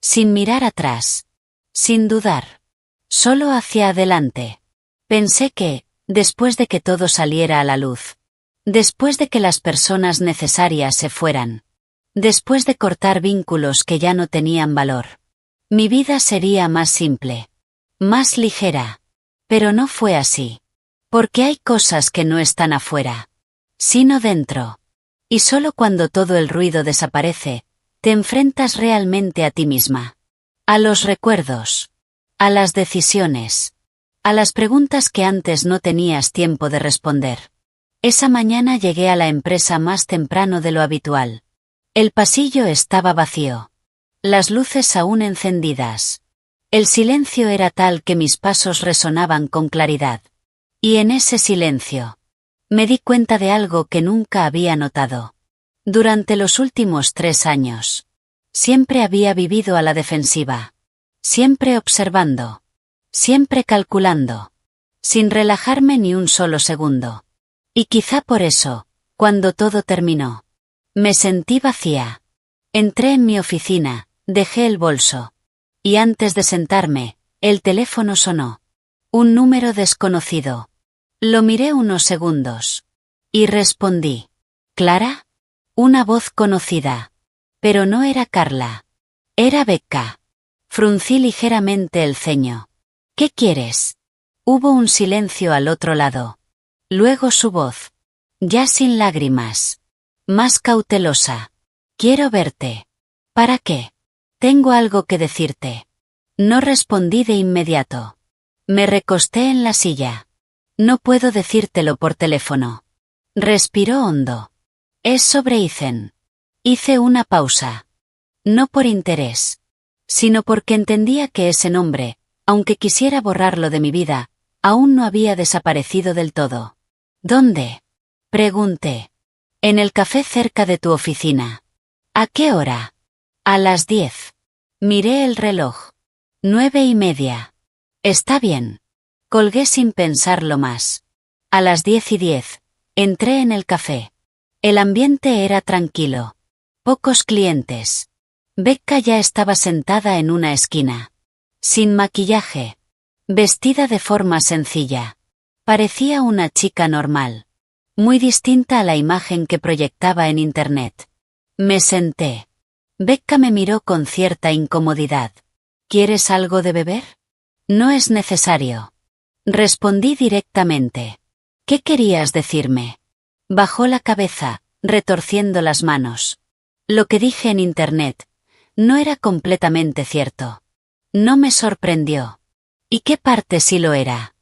Sin mirar atrás. Sin dudar. Solo hacia adelante. Pensé que, después de que todo saliera a la luz, después de que las personas necesarias se fueran, después de cortar vínculos que ya no tenían valor, mi vida sería más simple, más ligera. Pero no fue así. Porque hay cosas que no están afuera, sino dentro. Y solo cuando todo el ruido desaparece, te enfrentas realmente a ti misma. A los recuerdos. A las decisiones. A las preguntas que antes no tenías tiempo de responder. Esa mañana llegué a la empresa más temprano de lo habitual. El pasillo estaba vacío. Las luces aún encendidas. El silencio era tal que mis pasos resonaban con claridad. Y en ese silencio, me di cuenta de algo que nunca había notado. Durante los últimos 3 años, siempre había vivido a la defensiva. Siempre observando. Siempre calculando. Sin relajarme ni un solo segundo. Y quizá por eso, cuando todo terminó, me sentí vacía. Entré en mi oficina, dejé el bolso. Y antes de sentarme, el teléfono sonó. Un número desconocido. Lo miré unos segundos. Y respondí. ¿Clara? Una voz conocida. Pero no era Carla. Era Becca. Fruncí ligeramente el ceño. ¿Qué quieres? Hubo un silencio al otro lado. Luego su voz. Ya sin lágrimas. Más cautelosa. Quiero verte. ¿Para qué? Tengo algo que decirte. No respondí de inmediato. Me recosté en la silla. No puedo decírtelo por teléfono. Respiró hondo. Es sobre Ethan. Hice una pausa. No por interés, sino porque entendía que ese nombre, aunque quisiera borrarlo de mi vida, aún no había desaparecido del todo. ¿Dónde? Pregunté. En el café cerca de tu oficina. ¿A qué hora? A las 10. Miré el reloj. 9:30. Está bien. Colgué sin pensarlo más. A las 10:10, entré en el café. El ambiente era tranquilo. Pocos clientes. Becca ya estaba sentada en una esquina. Sin maquillaje. Vestida de forma sencilla. Parecía una chica normal. Muy distinta a la imagen que proyectaba en internet. Me senté. Becca me miró con cierta incomodidad. ¿Quieres algo de beber? No es necesario. Respondí directamente. ¿Qué querías decirme? Bajó la cabeza, retorciendo las manos. Lo que dije en internet no era completamente cierto. No me sorprendió. ¿Y qué parte sí lo era?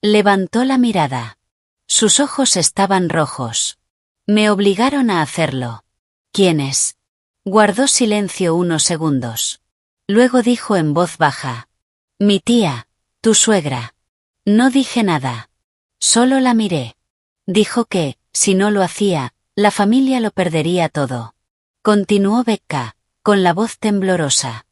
Levantó la mirada. Sus ojos estaban rojos. Me obligaron a hacerlo. ¿Quiénes? Guardó silencio unos segundos. Luego dijo en voz baja. Mi tía, tu suegra. No dije nada. Solo la miré. Dijo que, si no lo hacía, la familia lo perdería todo. Continuó Becca, con la voz temblorosa.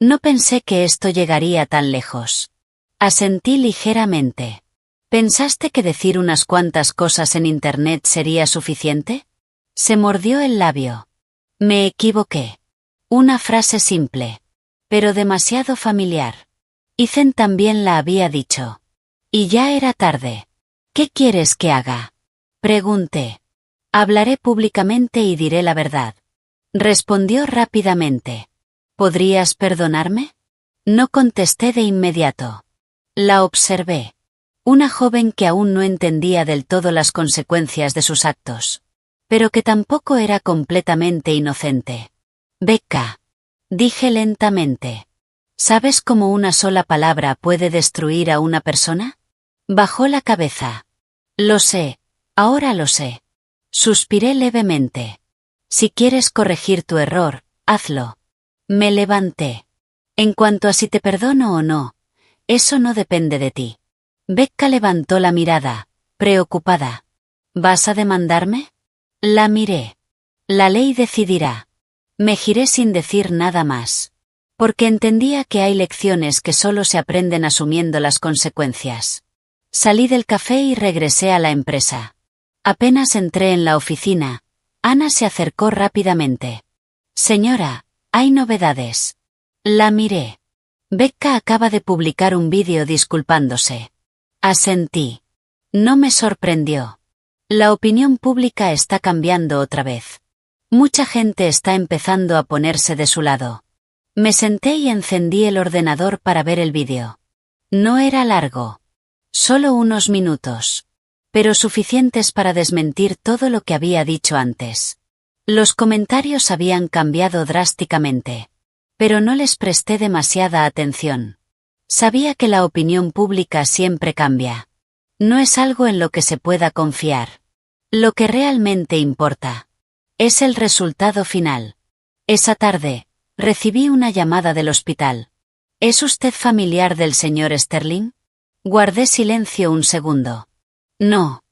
No pensé que esto llegaría tan lejos. Asentí ligeramente. ¿Pensaste que decir unas cuantas cosas en internet sería suficiente? Se mordió el labio. Me equivoqué. Una frase simple. Pero demasiado familiar. Ethan también la había dicho. Y ya era tarde. ¿Qué quieres que haga? Pregunté. Hablaré públicamente y diré la verdad. Respondió rápidamente. ¿Podrías perdonarme? No contesté de inmediato. La observé. Una joven que aún no entendía del todo las consecuencias de sus actos. Pero que tampoco era completamente inocente. Becca. Dije lentamente. ¿Sabes cómo una sola palabra puede destruir a una persona? Bajó la cabeza. Lo sé, ahora lo sé. Suspiré levemente. Si quieres corregir tu error, hazlo. Me levanté. En cuanto a si te perdono o no, eso no depende de ti. Becca levantó la mirada, preocupada. ¿Vas a demandarme? La miré. La ley decidirá. Me giré sin decir nada más. Porque entendía que hay lecciones que solo se aprenden asumiendo las consecuencias. Salí del café y regresé a la empresa. Apenas entré en la oficina, Ana se acercó rápidamente. Señora, hay novedades. La miré. Becca acaba de publicar un vídeo disculpándose. Asentí. No me sorprendió. La opinión pública está cambiando otra vez. Mucha gente está empezando a ponerse de su lado. Me senté y encendí el ordenador para ver el vídeo. No era largo. Solo unos minutos. Pero suficientes para desmentir todo lo que había dicho antes. Los comentarios habían cambiado drásticamente. Pero no les presté demasiada atención. Sabía que la opinión pública siempre cambia. No es algo en lo que se pueda confiar. Lo que realmente importa es el resultado final. Esa tarde, recibí una llamada del hospital. ¿Es usted familiar del señor Sterling? Guardé silencio un segundo. No.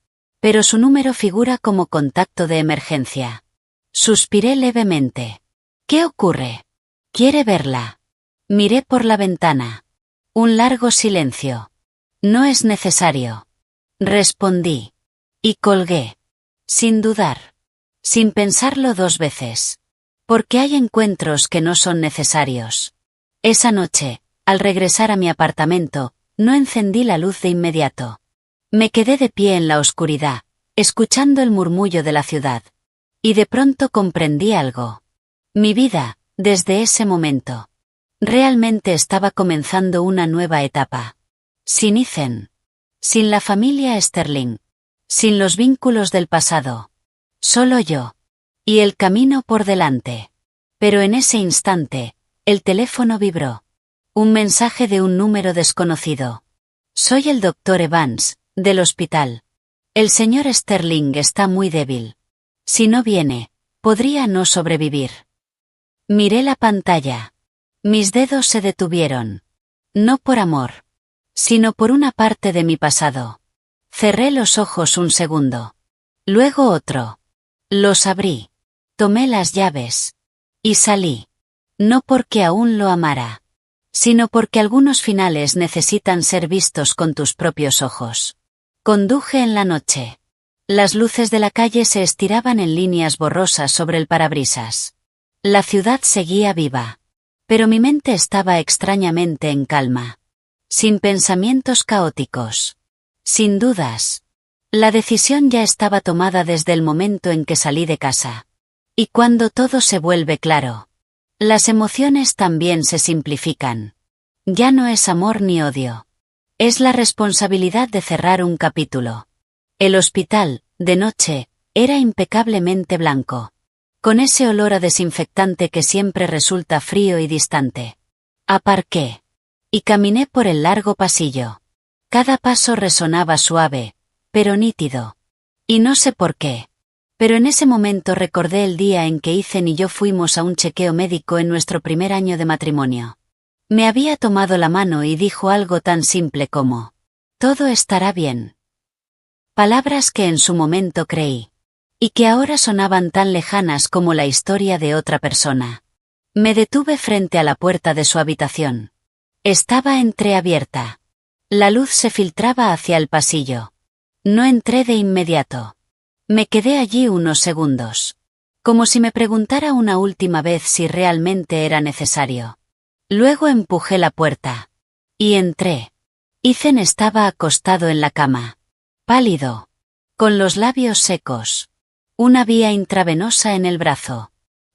Pero su número figura como contacto de emergencia. Suspiré levemente. ¿Qué ocurre? ¿Quiere verla? Miré por la ventana. Un largo silencio. No es necesario. Respondí. Y colgué. Sin dudar. Sin pensarlo dos veces. Porque hay encuentros que no son necesarios. Esa noche, al regresar a mi apartamento, no encendí la luz de inmediato. Me quedé de pie en la oscuridad, escuchando el murmullo de la ciudad. Y de pronto comprendí algo. Mi vida, desde ese momento, realmente estaba comenzando una nueva etapa. Sin Ethan. Sin la familia Sterling. Sin los vínculos del pasado. Solo yo. Y el camino por delante. Pero en ese instante, el teléfono vibró. Un mensaje de un número desconocido. Soy el doctor Evans, del hospital. El señor Sterling está muy débil. Si no viene, podría no sobrevivir. Miré la pantalla. Mis dedos se detuvieron. No por amor, sino por una parte de mi pasado. Cerré los ojos un segundo. Luego otro. Los abrí. Tomé las llaves. Y salí. No porque aún lo amara, sino porque algunos finales necesitan ser vistos con tus propios ojos. Conduje en la noche. Las luces de la calle se estiraban en líneas borrosas sobre el parabrisas. La ciudad seguía viva. Pero mi mente estaba extrañamente en calma. Sin pensamientos caóticos. Sin dudas. La decisión ya estaba tomada desde el momento en que salí de casa. Y cuando todo se vuelve claro, las emociones también se simplifican. Ya no es amor ni odio. Es la responsabilidad de cerrar un capítulo. El hospital, de noche, era impecablemente blanco. Con ese olor a desinfectante que siempre resulta frío y distante. Aparqué. Y caminé por el largo pasillo. Cada paso resonaba suave, pero nítido. Y no sé por qué. Pero en ese momento recordé el día en que Ethan y yo fuimos a un chequeo médico en nuestro primer año de matrimonio. Me había tomado la mano y dijo algo tan simple como: todo estará bien. Palabras que en su momento creí. Y que ahora sonaban tan lejanas como la historia de otra persona. Me detuve frente a la puerta de su habitación. Estaba entreabierta. La luz se filtraba hacia el pasillo. No entré de inmediato. Me quedé allí unos segundos. Como si me preguntara una última vez si realmente era necesario. Luego empujé la puerta. Y entré. Ethan estaba acostado en la cama. Pálido. Con los labios secos. Una vía intravenosa en el brazo.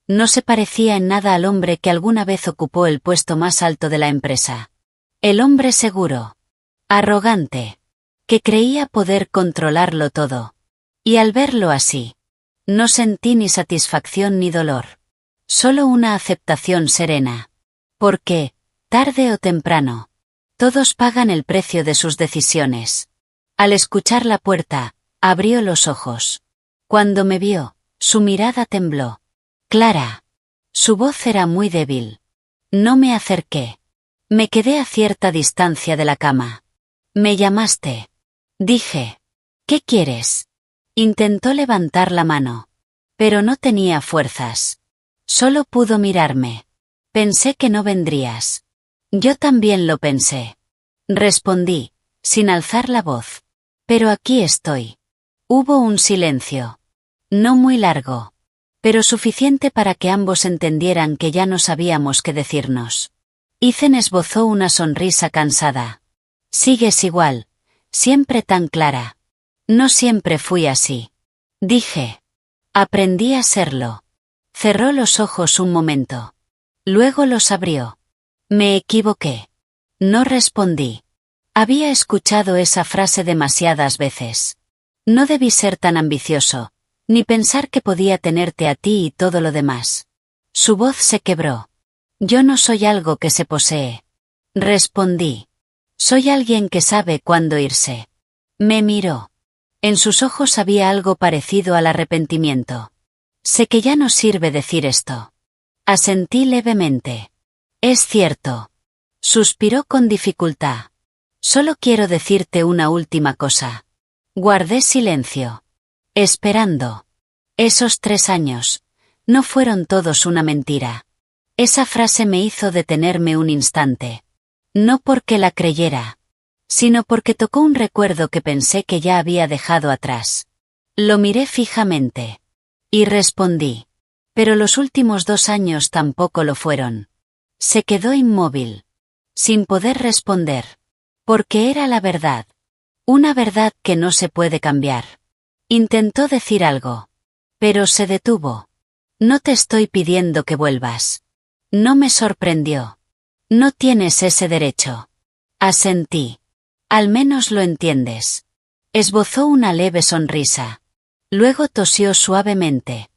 No se parecía en nada al hombre que alguna vez ocupó el puesto más alto de la empresa. El hombre seguro. Arrogante. Que creía poder controlarlo todo. Y al verlo así, no sentí ni satisfacción ni dolor. Solo una aceptación serena. Porque, tarde o temprano, todos pagan el precio de sus decisiones. Al escuchar la puerta, abrió los ojos. Cuando me vio, su mirada tembló. Clara. Su voz era muy débil. No me acerqué. Me quedé a cierta distancia de la cama. Me llamaste. Dije. ¿Qué quieres? Intentó levantar la mano. Pero no tenía fuerzas. Solo pudo mirarme. Pensé que no vendrías. Yo también lo pensé. Respondí, sin alzar la voz. Pero aquí estoy. Hubo un silencio. No muy largo, pero suficiente para que ambos entendieran que ya no sabíamos qué decirnos. Ethan esbozó una sonrisa cansada. Sigues igual, siempre tan clara. No siempre fui así. Dije. Aprendí a serlo. Cerró los ojos un momento. Luego los abrió. Me equivoqué. No respondí. Había escuchado esa frase demasiadas veces. No debí ser tan ambicioso, ni pensar que podía tenerte a ti y todo lo demás. Su voz se quebró. Yo no soy algo que se posee. Respondí. Soy alguien que sabe cuándo irse. Me miró. En sus ojos había algo parecido al arrepentimiento. Sé que ya no sirve decir esto. Asentí levemente. Es cierto. Suspiró con dificultad. Solo quiero decirte una última cosa. Guardé silencio. Esperando. Esos 3 años. No fueron todos una mentira. Esa frase me hizo detenerme un instante. No porque la creyera, sino porque tocó un recuerdo que pensé que ya había dejado atrás. Lo miré fijamente. Y respondí. Pero los últimos 2 años tampoco lo fueron. Se quedó inmóvil. Sin poder responder. Porque era la verdad. Una verdad que no se puede cambiar. Intentó decir algo. Pero se detuvo. No te estoy pidiendo que vuelvas. No me sorprendió. No tienes ese derecho. Asentí. Al menos lo entiendes. Esbozó una leve sonrisa. Luego tosió suavemente.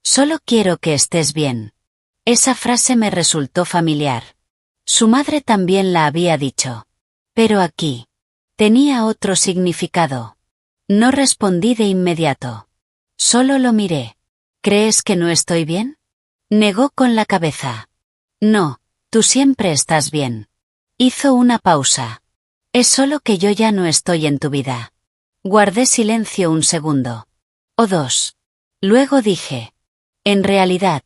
Solo quiero que estés bien. Esa frase me resultó familiar. Su madre también la había dicho. Pero aquí. Tenía otro significado. No respondí de inmediato. Solo lo miré. ¿Crees que no estoy bien? Negó con la cabeza. No, tú siempre estás bien. Hizo una pausa. Es solo que yo ya no estoy en tu vida. Guardé silencio un segundo. O 2. Luego dije. En realidad,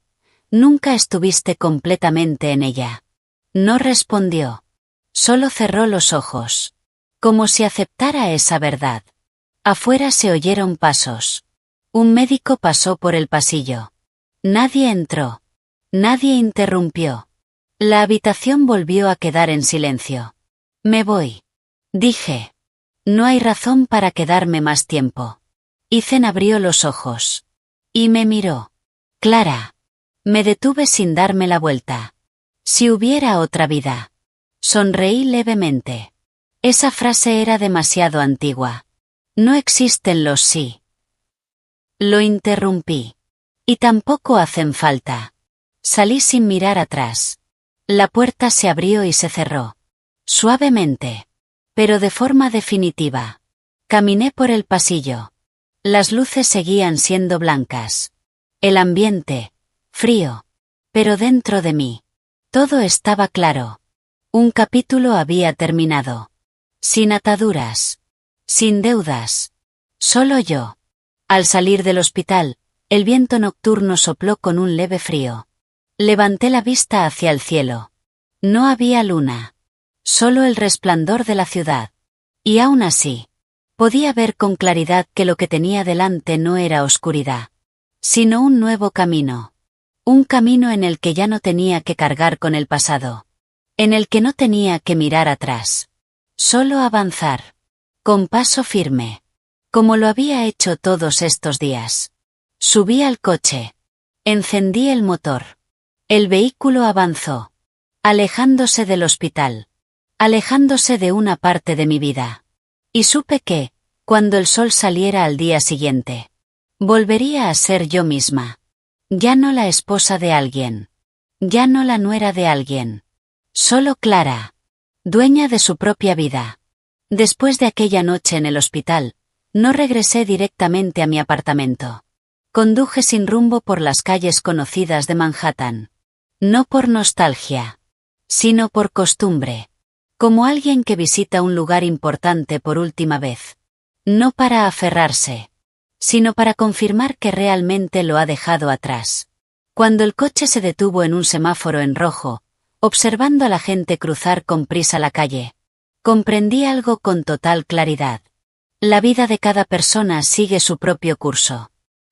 nunca estuviste completamente en ella. No respondió. Solo cerró los ojos. Como si aceptara esa verdad. Afuera se oyeron pasos. Un médico pasó por el pasillo. Nadie entró. Nadie interrumpió. La habitación volvió a quedar en silencio. Me voy. Dije. No hay razón para quedarme más tiempo. Ethan abrió los ojos. Y me miró. Clara. Me detuve sin darme la vuelta. Si hubiera otra vida. Sonreí levemente. Esa frase era demasiado antigua. No existen los sí. Lo interrumpí. Y tampoco hacen falta. Salí sin mirar atrás. La puerta se abrió y se cerró. Suavemente. Pero de forma definitiva. Caminé por el pasillo. Las luces seguían siendo blancas. El ambiente, frío. Pero dentro de mí. Todo estaba claro. Un capítulo había terminado. Sin ataduras. Sin deudas. Solo yo. Al salir del hospital, el viento nocturno sopló con un leve frío. Levanté la vista hacia el cielo. No había luna. Solo el resplandor de la ciudad. Y aún así, podía ver con claridad que lo que tenía delante no era oscuridad, sino un nuevo camino. Un camino en el que ya no tenía que cargar con el pasado. En el que no tenía que mirar atrás. Solo avanzar. Con paso firme. Como lo había hecho todos estos días. Subí al coche. Encendí el motor. El vehículo avanzó. Alejándose del hospital. Alejándose de una parte de mi vida. Y supe que, cuando el sol saliera al día siguiente, volvería a ser yo misma. Ya no la esposa de alguien. Ya no la nuera de alguien. Solo Clara. Dueña de su propia vida. Después de aquella noche en el hospital, no regresé directamente a mi apartamento. Conduje sin rumbo por las calles conocidas de Manhattan. No por nostalgia, sino por costumbre. Como alguien que visita un lugar importante por última vez. No para aferrarse, sino para confirmar que realmente lo ha dejado atrás. Cuando el coche se detuvo en un semáforo en rojo, observando a la gente cruzar con prisa la calle, comprendí algo con total claridad. La vida de cada persona sigue su propio curso.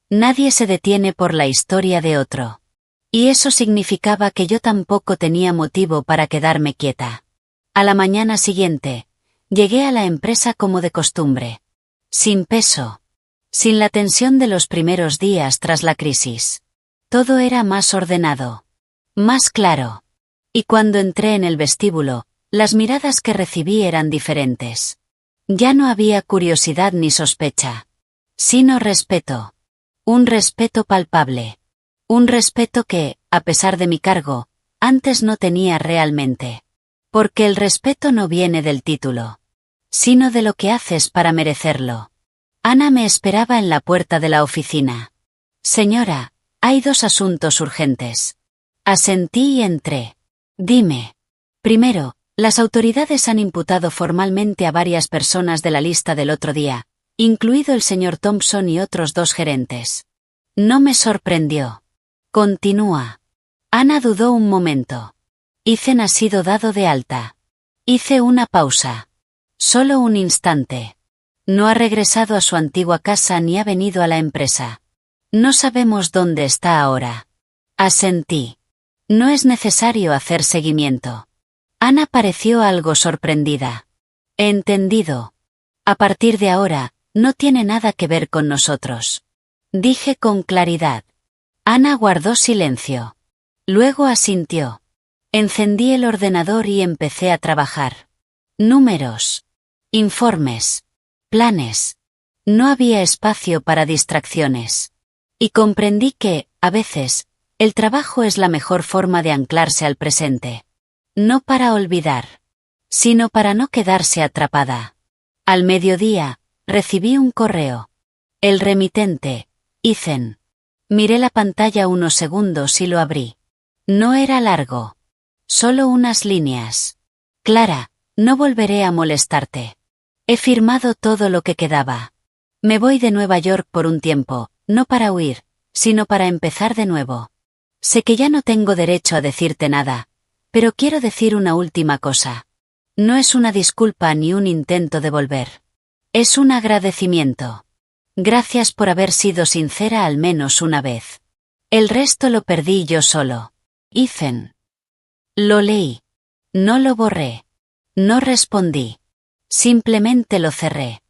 Nadie se detiene por la historia de otro. Y eso significaba que yo tampoco tenía motivo para quedarme quieta. A la mañana siguiente, llegué a la empresa como de costumbre. Sin peso. Sin la tensión de los primeros días tras la crisis. Todo era más ordenado. Más claro. Y cuando entré en el vestíbulo, las miradas que recibí eran diferentes. Ya no había curiosidad ni sospecha. Sino respeto. Un respeto palpable. Un respeto que, a pesar de mi cargo, antes no tenía realmente. Porque el respeto no viene del título. Sino de lo que haces para merecerlo. Ana me esperaba en la puerta de la oficina. Señora, hay 2 asuntos urgentes. Asentí y entré. Dime. Primero, las autoridades han imputado formalmente a varias personas de la lista del otro día, incluido el señor Thompson y otros 2 gerentes. No me sorprendió. Continúa. Ana dudó un momento. Ethan ha sido dado de alta. Hice una pausa. Solo un instante. No ha regresado a su antigua casa ni ha venido a la empresa. No sabemos dónde está ahora. Asentí. No es necesario hacer seguimiento. Ana pareció algo sorprendida. Entendido. A partir de ahora, no tiene nada que ver con nosotros. Dije con claridad. Ana guardó silencio. Luego asintió. Encendí el ordenador y empecé a trabajar. Números. Informes. Planes. No había espacio para distracciones. Y comprendí que, a veces, el trabajo es la mejor forma de anclarse al presente. No para olvidar, sino para no quedarse atrapada. Al mediodía, recibí un correo. El remitente, Ethan. Miré la pantalla unos segundos y lo abrí. No era largo. Solo unas líneas. Clara, no volveré a molestarte. He firmado todo lo que quedaba. Me voy de Nueva York por un tiempo, no para huir, sino para empezar de nuevo. Sé que ya no tengo derecho a decirte nada, pero quiero decir una última cosa. No es una disculpa ni un intento de volver. Es un agradecimiento. Gracias por haber sido sincera al menos una vez. El resto lo perdí yo solo. Ethan. Lo leí. No lo borré. No respondí. Simplemente lo cerré.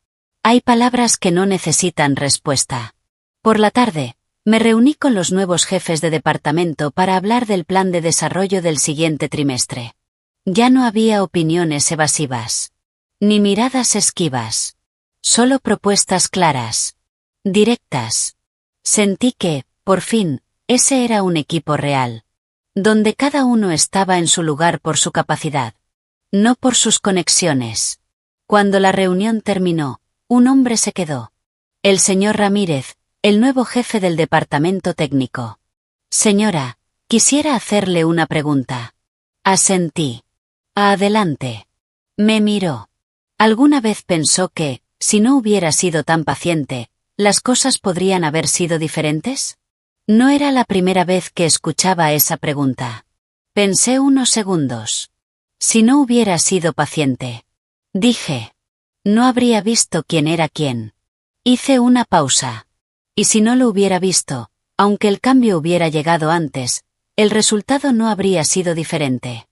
Hay palabras que no necesitan respuesta. Por la tarde, me reuní con los nuevos jefes de departamento para hablar del plan de desarrollo del siguiente trimestre. Ya no había opiniones evasivas. Ni miradas esquivas. Solo propuestas claras. Directas. Sentí que, por fin, ese era un equipo real. Donde cada uno estaba en su lugar por su capacidad. No por sus conexiones. Cuando la reunión terminó, un hombre se quedó. El señor Ramírez, el nuevo jefe del departamento técnico. Señora, quisiera hacerle una pregunta. Asentí. Adelante. Me miró. ¿Alguna vez pensó que, si no hubiera sido tan paciente, las cosas podrían haber sido diferentes? No era la primera vez que escuchaba esa pregunta. Pensé unos segundos. Si no hubiera sido paciente. Dije. No habría visto quién era quién. Hice una pausa. Y si no lo hubiera visto, aunque el cambio hubiera llegado antes, el resultado no habría sido diferente.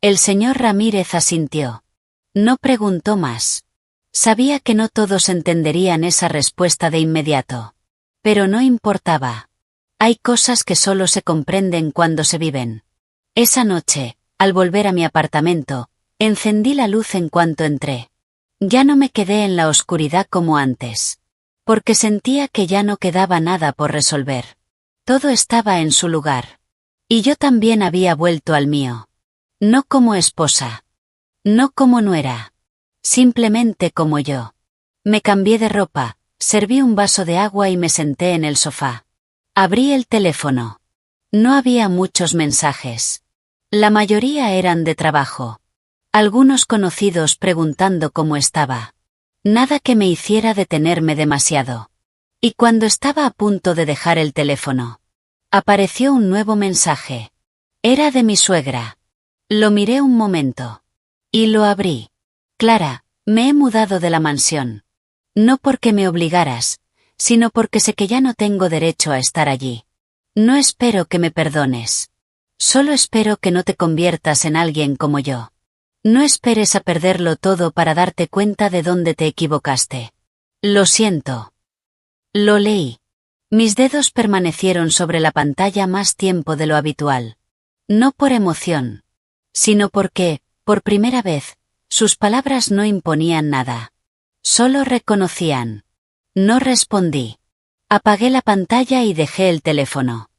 El señor Ramírez asintió. No preguntó más. Sabía que no todos entenderían esa respuesta de inmediato. Pero no importaba. Hay cosas que solo se comprenden cuando se viven. Esa noche, al volver a mi apartamento, encendí la luz en cuanto entré. Ya no me quedé en la oscuridad como antes. Porque sentía que ya no quedaba nada por resolver. Todo estaba en su lugar. Y yo también había vuelto al mío. No como esposa. No como nuera. Simplemente como yo. Me cambié de ropa, serví un vaso de agua y me senté en el sofá. Abrí el teléfono. No había muchos mensajes. La mayoría eran de trabajo. Algunos conocidos preguntando cómo estaba. Nada que me hiciera detenerme demasiado. Y cuando estaba a punto de dejar el teléfono, apareció un nuevo mensaje. Era de mi suegra. Lo miré un momento. Y lo abrí. Clara, me he mudado de la mansión. No porque me obligaras, sino porque sé que ya no tengo derecho a estar allí. No espero que me perdones. Solo espero que no te conviertas en alguien como yo. No esperes a perderlo todo para darte cuenta de dónde te equivocaste. Lo siento. Lo leí. Mis dedos permanecieron sobre la pantalla más tiempo de lo habitual. No por emoción, sino porque, por primera vez, sus palabras no imponían nada. Solo reconocían. No respondí. Apagué la pantalla y dejé el teléfono.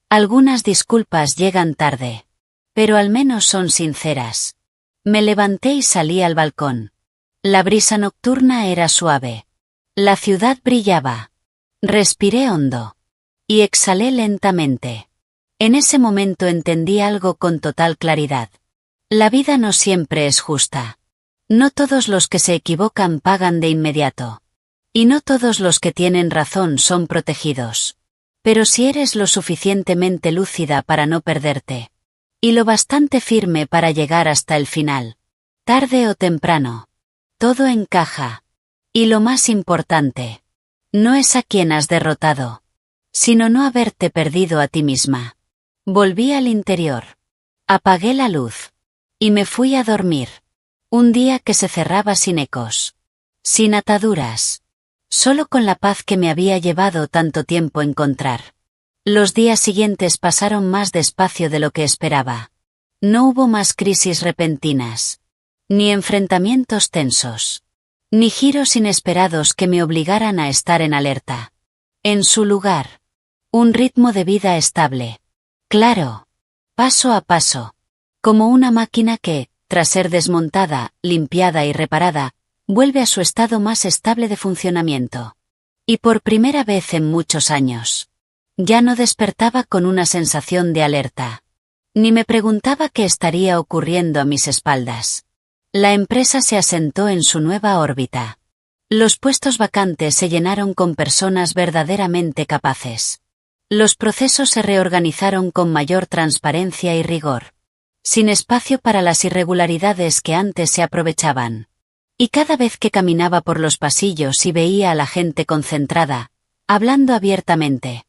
Algunas disculpas llegan tarde. Pero al menos son sinceras. Me levanté y salí al balcón. La brisa nocturna era suave. La ciudad brillaba. Respiré hondo. Y exhalé lentamente. En ese momento entendí algo con total claridad. La vida no siempre es justa. No todos los que se equivocan pagan de inmediato. Y no todos los que tienen razón son protegidos. Pero si eres lo suficientemente lúcida para no perderte. Y lo bastante firme para llegar hasta el final. Tarde o temprano. Todo encaja. Y lo más importante. No es a quien has derrotado. Sino no haberte perdido a ti misma. Volví al interior. Apagué la luz. Y me fui a dormir. Un día que se cerraba sin ecos. Sin ataduras. Solo con la paz que me había llevado tanto tiempo encontrar. Los días siguientes pasaron más despacio de lo que esperaba. No hubo más crisis repentinas. Ni enfrentamientos tensos. Ni giros inesperados que me obligaran a estar en alerta. En su lugar. Un ritmo de vida estable. Claro. Paso a paso. Como una máquina que, tras ser desmontada, limpiada y reparada, vuelve a su estado más estable de funcionamiento. Y por primera vez en muchos años. Ya no despertaba con una sensación de alerta. Ni me preguntaba qué estaría ocurriendo a mis espaldas. La empresa se asentó en su nueva órbita. Los puestos vacantes se llenaron con personas verdaderamente capaces. Los procesos se reorganizaron con mayor transparencia y rigor. Sin espacio para las irregularidades que antes se aprovechaban. Y cada vez que caminaba por los pasillos y veía a la gente concentrada, hablando abiertamente,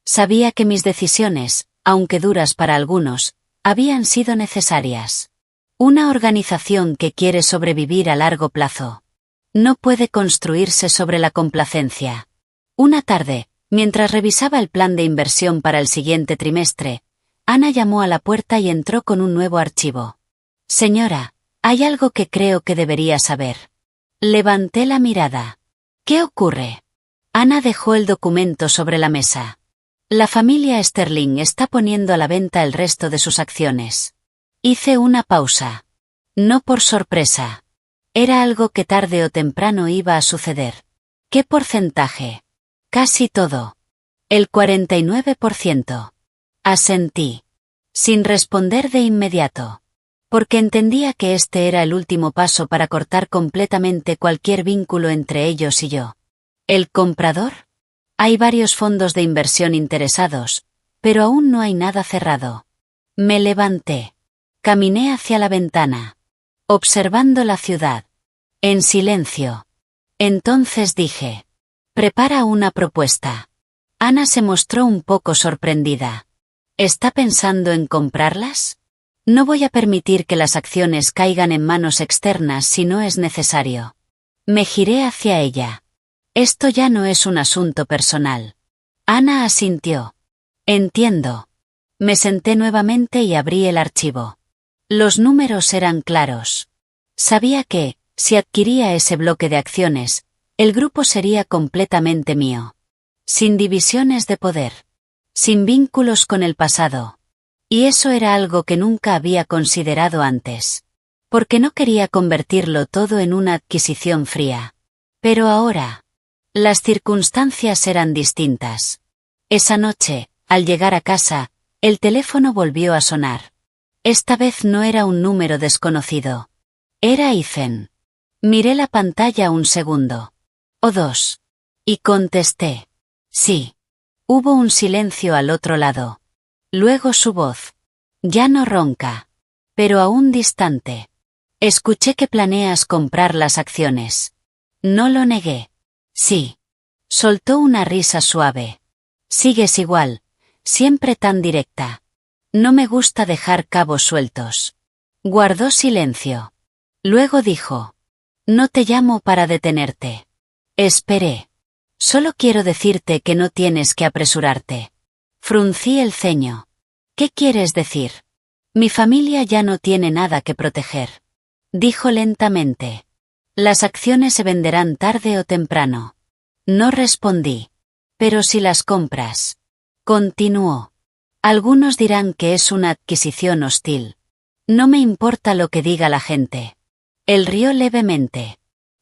sabía que mis decisiones, aunque duras para algunos, habían sido necesarias. Una organización que quiere sobrevivir a largo plazo. No puede construirse sobre la complacencia. Una tarde, mientras revisaba el plan de inversión para el siguiente trimestre, Ana llamó a la puerta y entró con un nuevo archivo. Señora, hay algo que creo que debería saber. Levanté la mirada. ¿Qué ocurre? Ana dejó el documento sobre la mesa. La familia Sterling está poniendo a la venta el resto de sus acciones. Hice una pausa. No por sorpresa. Era algo que tarde o temprano iba a suceder. ¿Qué porcentaje? Casi todo. El 49%. Asentí. Sin responder de inmediato. Porque entendía que este era el último paso para cortar completamente cualquier vínculo entre ellos y yo. ¿El comprador? Hay varios fondos de inversión interesados, pero aún no hay nada cerrado. Me levanté. Caminé hacia la ventana. Observando la ciudad. En silencio. Entonces dije. Prepara una propuesta. Ana se mostró un poco sorprendida. ¿Está pensando en comprarlas? No voy a permitir que las acciones caigan en manos externas si no es necesario. Me giré hacia ella. Esto ya no es un asunto personal. Ana asintió. Entiendo. Me senté nuevamente y abrí el archivo. Los números eran claros. Sabía que, si adquiría ese bloque de acciones, el grupo sería completamente mío. Sin divisiones de poder. Sin vínculos con el pasado. Y eso era algo que nunca había considerado antes. Porque no quería convertirlo todo en una adquisición fría. Pero ahora. Las circunstancias eran distintas. Esa noche, al llegar a casa, el teléfono volvió a sonar. Esta vez no era un número desconocido. Era Ethan. Miré la pantalla un segundo. O dos. Y contesté. Sí. Hubo un silencio al otro lado. Luego su voz. Ya no ronca. Pero aún distante. Escuché que planeas comprar las acciones. No lo negué. Sí. Soltó una risa suave. Sigues igual, siempre tan directa. No me gusta dejar cabos sueltos. Guardó silencio. Luego dijo. No te llamo para detenerte. Esperé. Solo quiero decirte que no tienes que apresurarte. Fruncí el ceño. ¿Qué quieres decir? Mi familia ya no tiene nada que proteger. Dijo lentamente. Las acciones se venderán tarde o temprano. No respondí. Pero si las compras. Continuó. Algunos dirán que es una adquisición hostil. No me importa lo que diga la gente. Él rió levemente.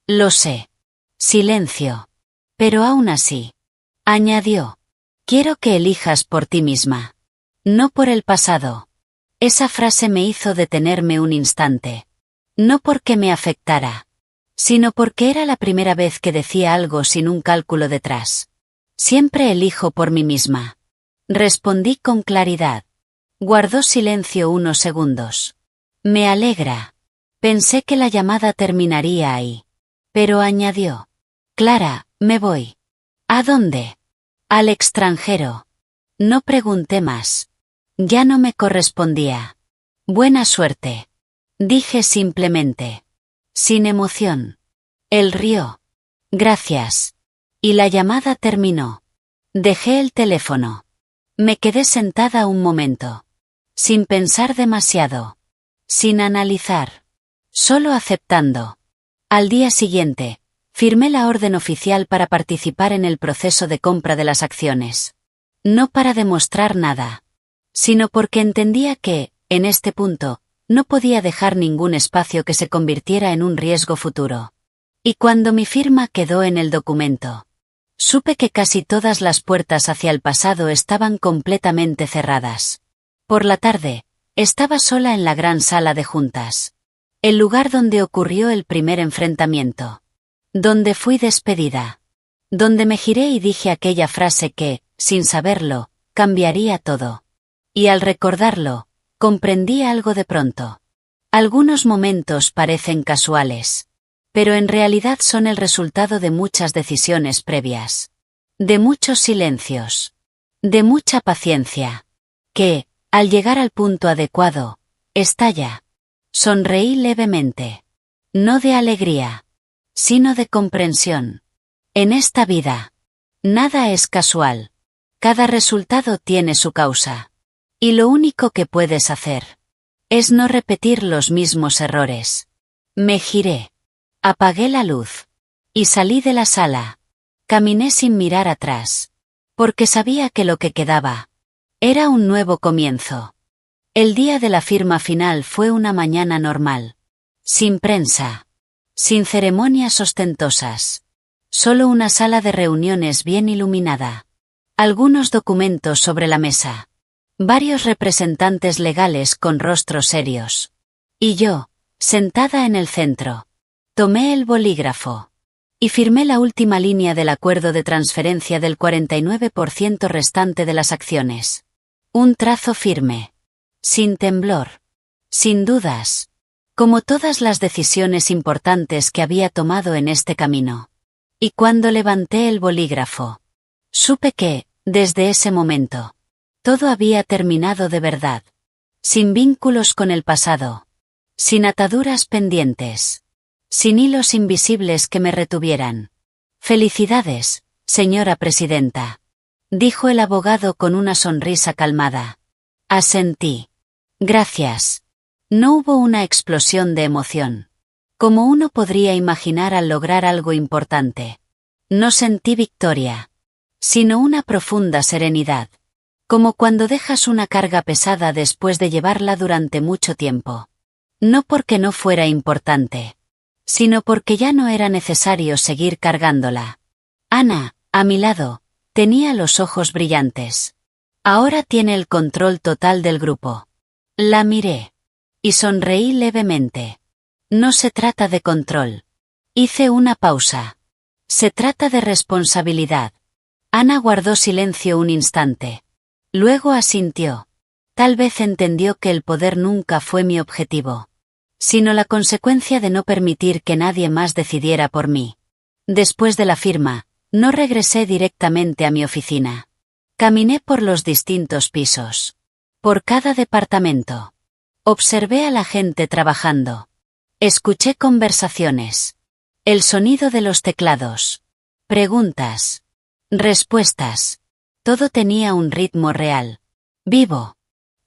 Lo sé. Silencio. Pero aún así. Añadió. Quiero que elijas por ti misma. No por el pasado. Esa frase me hizo detenerme un instante. No porque me afectara. Sino porque era la primera vez que decía algo sin un cálculo detrás. Siempre elijo por mí misma. Respondí con claridad. Guardó silencio unos segundos. Me alegra. Pensé que la llamada terminaría ahí. Pero añadió. Clara, me voy. ¿A dónde? Al extranjero. No pregunté más. Ya no me correspondía. Buena suerte. Dije simplemente. Sin emoción. Él rió. Gracias. Y la llamada terminó. Dejé el teléfono. Me quedé sentada un momento. Sin pensar demasiado. Sin analizar. Solo aceptando. Al día siguiente, firmé la orden oficial para participar en el proceso de compra de las acciones. No para demostrar nada. Sino porque entendía que, en este punto, no podía dejar ningún espacio que se convirtiera en un riesgo futuro. Y cuando mi firma quedó en el documento, supe que casi todas las puertas hacia el pasado estaban completamente cerradas. Por la tarde, estaba sola en la gran sala de juntas. El lugar donde ocurrió el primer enfrentamiento. Donde fui despedida. Donde me giré y dije aquella frase que, sin saberlo, cambiaría todo. Y al recordarlo, comprendí algo de pronto. Algunos momentos parecen casuales. Pero en realidad son el resultado de muchas decisiones previas. De muchos silencios. De mucha paciencia. Que, al llegar al punto adecuado, estalla. Sonreí levemente. No de alegría. Sino de comprensión. En esta vida. Nada es casual. Cada resultado tiene su causa. Y lo único que puedes hacer. Es no repetir los mismos errores. Me giré. Apagué la luz. Y salí de la sala. Caminé sin mirar atrás. Porque sabía que lo que quedaba. Era un nuevo comienzo. El día de la firma final fue una mañana normal. Sin prensa. Sin ceremonias ostentosas. Solo una sala de reuniones bien iluminada. Algunos documentos sobre la mesa. Varios representantes legales con rostros serios. Y yo, sentada en el centro. Tomé el bolígrafo. Y firmé la última línea del acuerdo de transferencia del 49% restante de las acciones. Un trazo firme. Sin temblor. Sin dudas. Como todas las decisiones importantes que había tomado en este camino. Y cuando levanté el bolígrafo, supe que, desde ese momento, todo había terminado de verdad. Sin vínculos con el pasado. Sin ataduras pendientes. Sin hilos invisibles que me retuvieran. Felicidades, señora presidenta. Dijo el abogado con una sonrisa calmada. Asentí. Gracias. No hubo una explosión de emoción. Como uno podría imaginar al lograr algo importante. No sentí victoria. Sino una profunda serenidad. Como cuando dejas una carga pesada después de llevarla durante mucho tiempo. No porque no fuera importante. Sino porque ya no era necesario seguir cargándola. Ana, a mi lado, tenía los ojos brillantes. Ahora tiene el control total del grupo. La miré. Y sonreí levemente. No se trata de control. Hice una pausa. Se trata de responsabilidad. Ana guardó silencio un instante. Luego asintió. Tal vez entendió que el poder nunca fue mi objetivo. Sino la consecuencia de no permitir que nadie más decidiera por mí. Después de la firma, no regresé directamente a mi oficina. Caminé por los distintos pisos. Por cada departamento. Observé a la gente trabajando. Escuché conversaciones. El sonido de los teclados. Preguntas. Respuestas. Todo tenía un ritmo real. Vivo.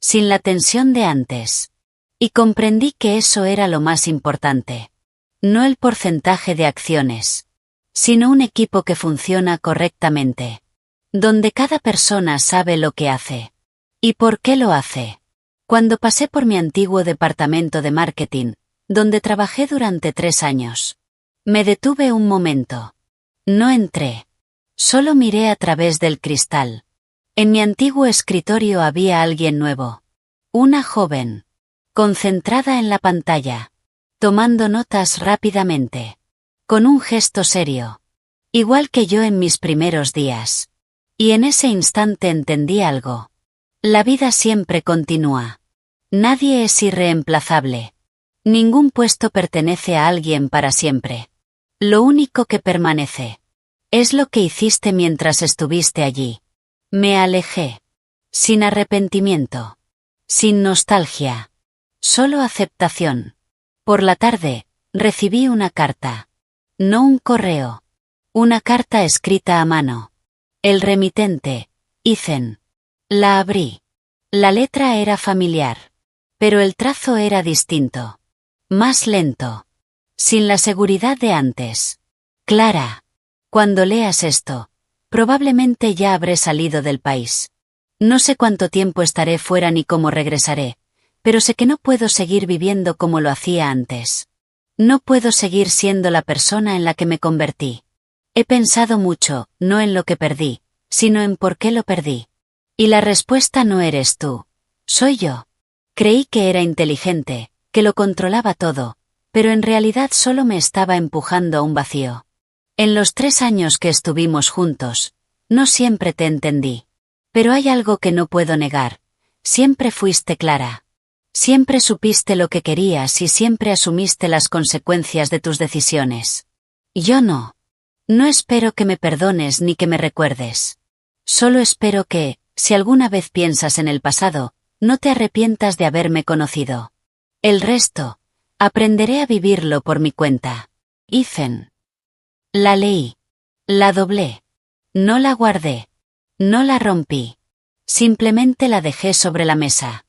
Sin la tensión de antes. Y comprendí que eso era lo más importante. No el porcentaje de acciones, sino un equipo que funciona correctamente. Donde cada persona sabe lo que hace. ¿Y por qué lo hace? Cuando pasé por mi antiguo departamento de marketing, donde trabajé durante 3 años, me detuve un momento. No entré. Solo miré a través del cristal. En mi antiguo escritorio había alguien nuevo. Una joven. Concentrada en la pantalla. Tomando notas rápidamente. Con un gesto serio. Igual que yo en mis primeros días. Y en ese instante entendí algo. La vida siempre continúa. Nadie es irreemplazable. Ningún puesto pertenece a alguien para siempre. Lo único que permanece es lo que hiciste mientras estuviste allí. Me alejé. Sin arrepentimiento. Sin nostalgia. Solo aceptación. Por la tarde, recibí una carta. No un correo. Una carta escrita a mano. El remitente, Ethan. La abrí. La letra era familiar. Pero el trazo era distinto. Más lento. Sin la seguridad de antes. Clara. Cuando leas esto, probablemente ya habré salido del país. No sé cuánto tiempo estaré fuera ni cómo regresaré, pero sé que no puedo seguir viviendo como lo hacía antes. No puedo seguir siendo la persona en la que me convertí. He pensado mucho, no en lo que perdí, sino en por qué lo perdí. Y la respuesta no eres tú. Soy yo. Creí que era inteligente, que lo controlaba todo, pero en realidad solo me estaba empujando a un vacío. En los 3 años que estuvimos juntos, no siempre te entendí. Pero hay algo que no puedo negar. Siempre fuiste clara. Siempre supiste lo que querías y siempre asumiste las consecuencias de tus decisiones. Yo no. No espero que me perdones ni que me recuerdes. Solo espero que, si alguna vez piensas en el pasado, no te arrepientas de haberme conocido. El resto, aprenderé a vivirlo por mi cuenta. Ethan. La leí. La doblé. No la guardé. No la rompí. Simplemente la dejé sobre la mesa.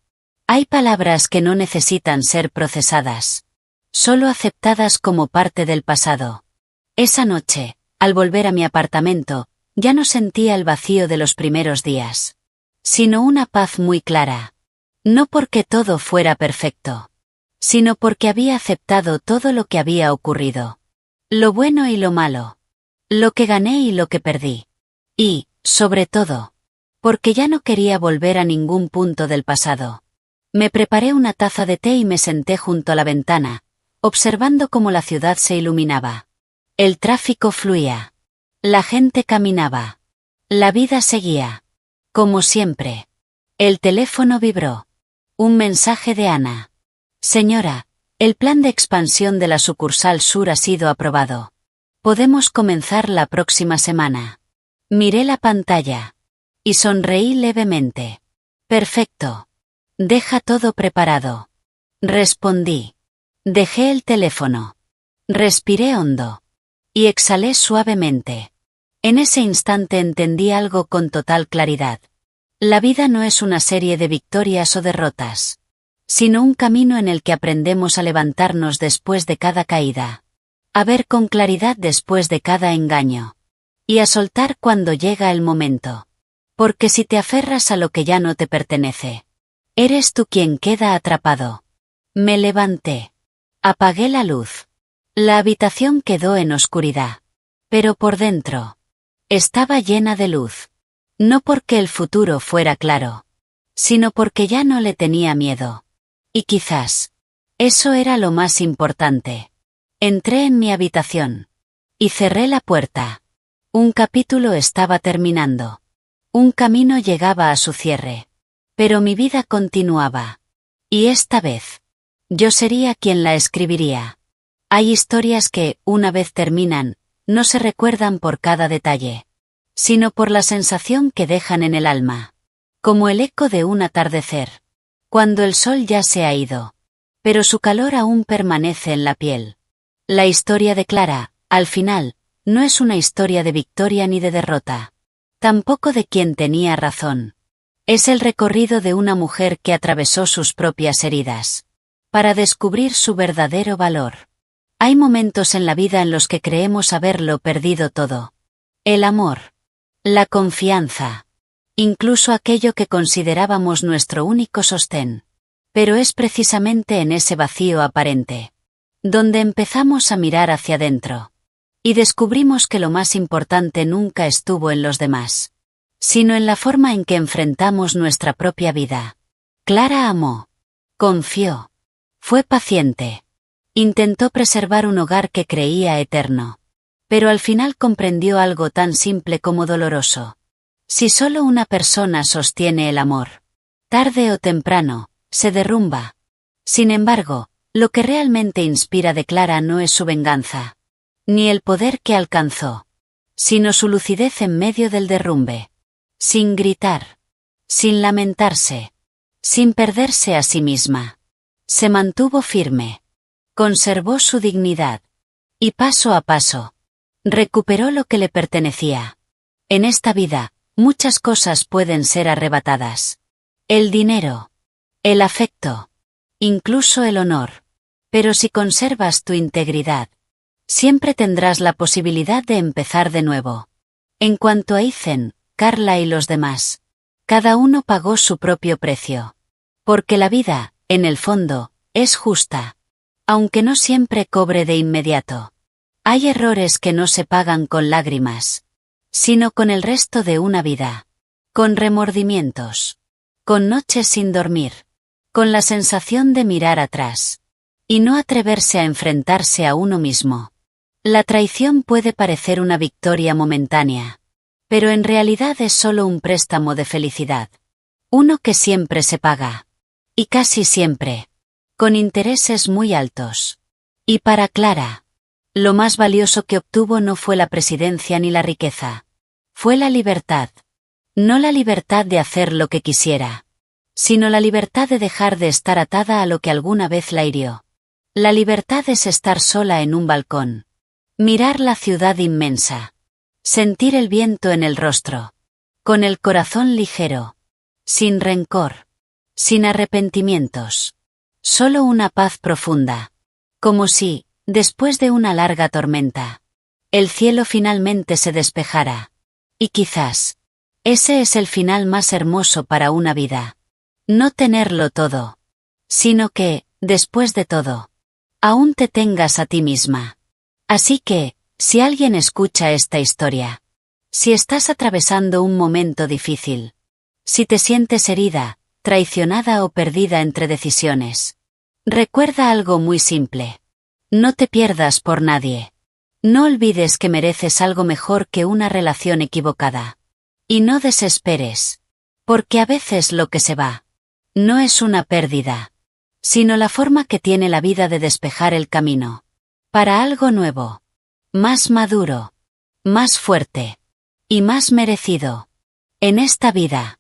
Hay palabras que no necesitan ser procesadas. Solo aceptadas como parte del pasado. Esa noche, al volver a mi apartamento, ya no sentía el vacío de los primeros días. Sino una paz muy clara. No porque todo fuera perfecto. Sino porque había aceptado todo lo que había ocurrido. Lo bueno y lo malo. Lo que gané y lo que perdí. Y, sobre todo, porque ya no quería volver a ningún punto del pasado. Me preparé una taza de té y me senté junto a la ventana, observando cómo la ciudad se iluminaba. El tráfico fluía. La gente caminaba. La vida seguía. Como siempre. El teléfono vibró. Un mensaje de Ana. Señora, el plan de expansión de la sucursal sur ha sido aprobado. Podemos comenzar la próxima semana. Miré la pantalla. Y sonreí levemente. Perfecto. Deja todo preparado. Respondí. Dejé el teléfono. Respiré hondo. Y exhalé suavemente. En ese instante entendí algo con total claridad. La vida no es una serie de victorias o derrotas, sino un camino en el que aprendemos a levantarnos después de cada caída, a ver con claridad después de cada engaño, y a soltar cuando llega el momento. Porque si te aferras a lo que ya no te pertenece, eres tú quien queda atrapado. Me levanté. Apagué la luz. La habitación quedó en oscuridad. Pero por dentro, estaba llena de luz. No porque el futuro fuera claro, sino porque ya no le tenía miedo. Y quizás, eso era lo más importante. Entré en mi habitación. Y cerré la puerta. Un capítulo estaba terminando. Un camino llegaba a su cierre. Pero mi vida continuaba. Y esta vez, yo sería quien la escribiría. Hay historias que, una vez terminan, no se recuerdan por cada detalle, sino por la sensación que dejan en el alma. Como el eco de un atardecer, cuando el sol ya se ha ido, pero su calor aún permanece en la piel. La historia de Clara, al final, no es una historia de victoria ni de derrota. Tampoco de quien tenía razón. Es el recorrido de una mujer que atravesó sus propias heridas, para descubrir su verdadero valor. Hay momentos en la vida en los que creemos haberlo perdido todo. El amor, la confianza, incluso aquello que considerábamos nuestro único sostén. Pero es precisamente en ese vacío aparente, donde empezamos a mirar hacia adentro. Y descubrimos que lo más importante nunca estuvo en los demás, sino en la forma en que enfrentamos nuestra propia vida. Clara amó, confió, fue paciente, intentó preservar un hogar que creía eterno. Pero al final comprendió algo tan simple como doloroso. Si solo una persona sostiene el amor, tarde o temprano, se derrumba. Sin embargo, lo que realmente inspira de Clara no es su venganza, ni el poder que alcanzó, sino su lucidez en medio del derrumbe. Sin gritar, sin lamentarse, sin perderse a sí misma. Se mantuvo firme, conservó su dignidad, y paso a paso, recuperó lo que le pertenecía. En esta vida, muchas cosas pueden ser arrebatadas. El dinero, el afecto, incluso el honor. Pero si conservas tu integridad, siempre tendrás la posibilidad de empezar de nuevo. En cuanto a Ethan, Carla y los demás, cada uno pagó su propio precio. Porque la vida, en el fondo, es justa. Aunque no siempre cobre de inmediato. Hay errores que no se pagan con lágrimas, sino con el resto de una vida. Con remordimientos. Con noches sin dormir. Con la sensación de mirar atrás. Y no atreverse a enfrentarse a uno mismo. La traición puede parecer una victoria momentánea, pero en realidad es solo un préstamo de felicidad. Uno que siempre se paga. Y casi siempre, con intereses muy altos. Y para Clara, lo más valioso que obtuvo no fue la presidencia ni la riqueza. Fue la libertad. No la libertad de hacer lo que quisiera, sino la libertad de dejar de estar atada a lo que alguna vez la hirió. La libertad es estar sola en un balcón. Mirar la ciudad inmensa. Sentir el viento en el rostro. Con el corazón ligero. Sin rencor. Sin arrepentimientos. Solo una paz profunda. Como si, después de una larga tormenta, el cielo finalmente se despejara. Y quizás, ese es el final más hermoso para una vida. No tenerlo todo, sino que, después de todo, aún te tengas a ti misma. Así que, si alguien escucha esta historia, si estás atravesando un momento difícil, si te sientes herida, traicionada o perdida entre decisiones, recuerda algo muy simple. No te pierdas por nadie. No olvides que mereces algo mejor que una relación equivocada. Y no desesperes, porque a veces lo que se va, no es una pérdida, sino la forma que tiene la vida de despejar el camino. Para algo nuevo. Más maduro. Más fuerte. Y más merecido. En esta vida.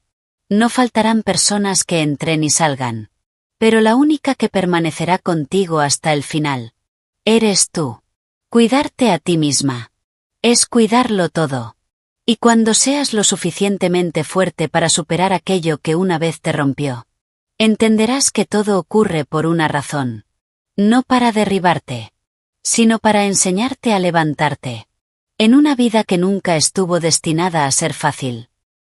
No faltarán personas que entren y salgan. Pero la única que permanecerá contigo hasta el final. Eres tú. Cuidarte a ti misma. Es cuidarlo todo. Y cuando seas lo suficientemente fuerte para superar aquello que una vez te rompió, entenderás que todo ocurre por una razón. No para derribarte, sino para enseñarte a levantarte. En una vida que nunca estuvo destinada a ser fácil.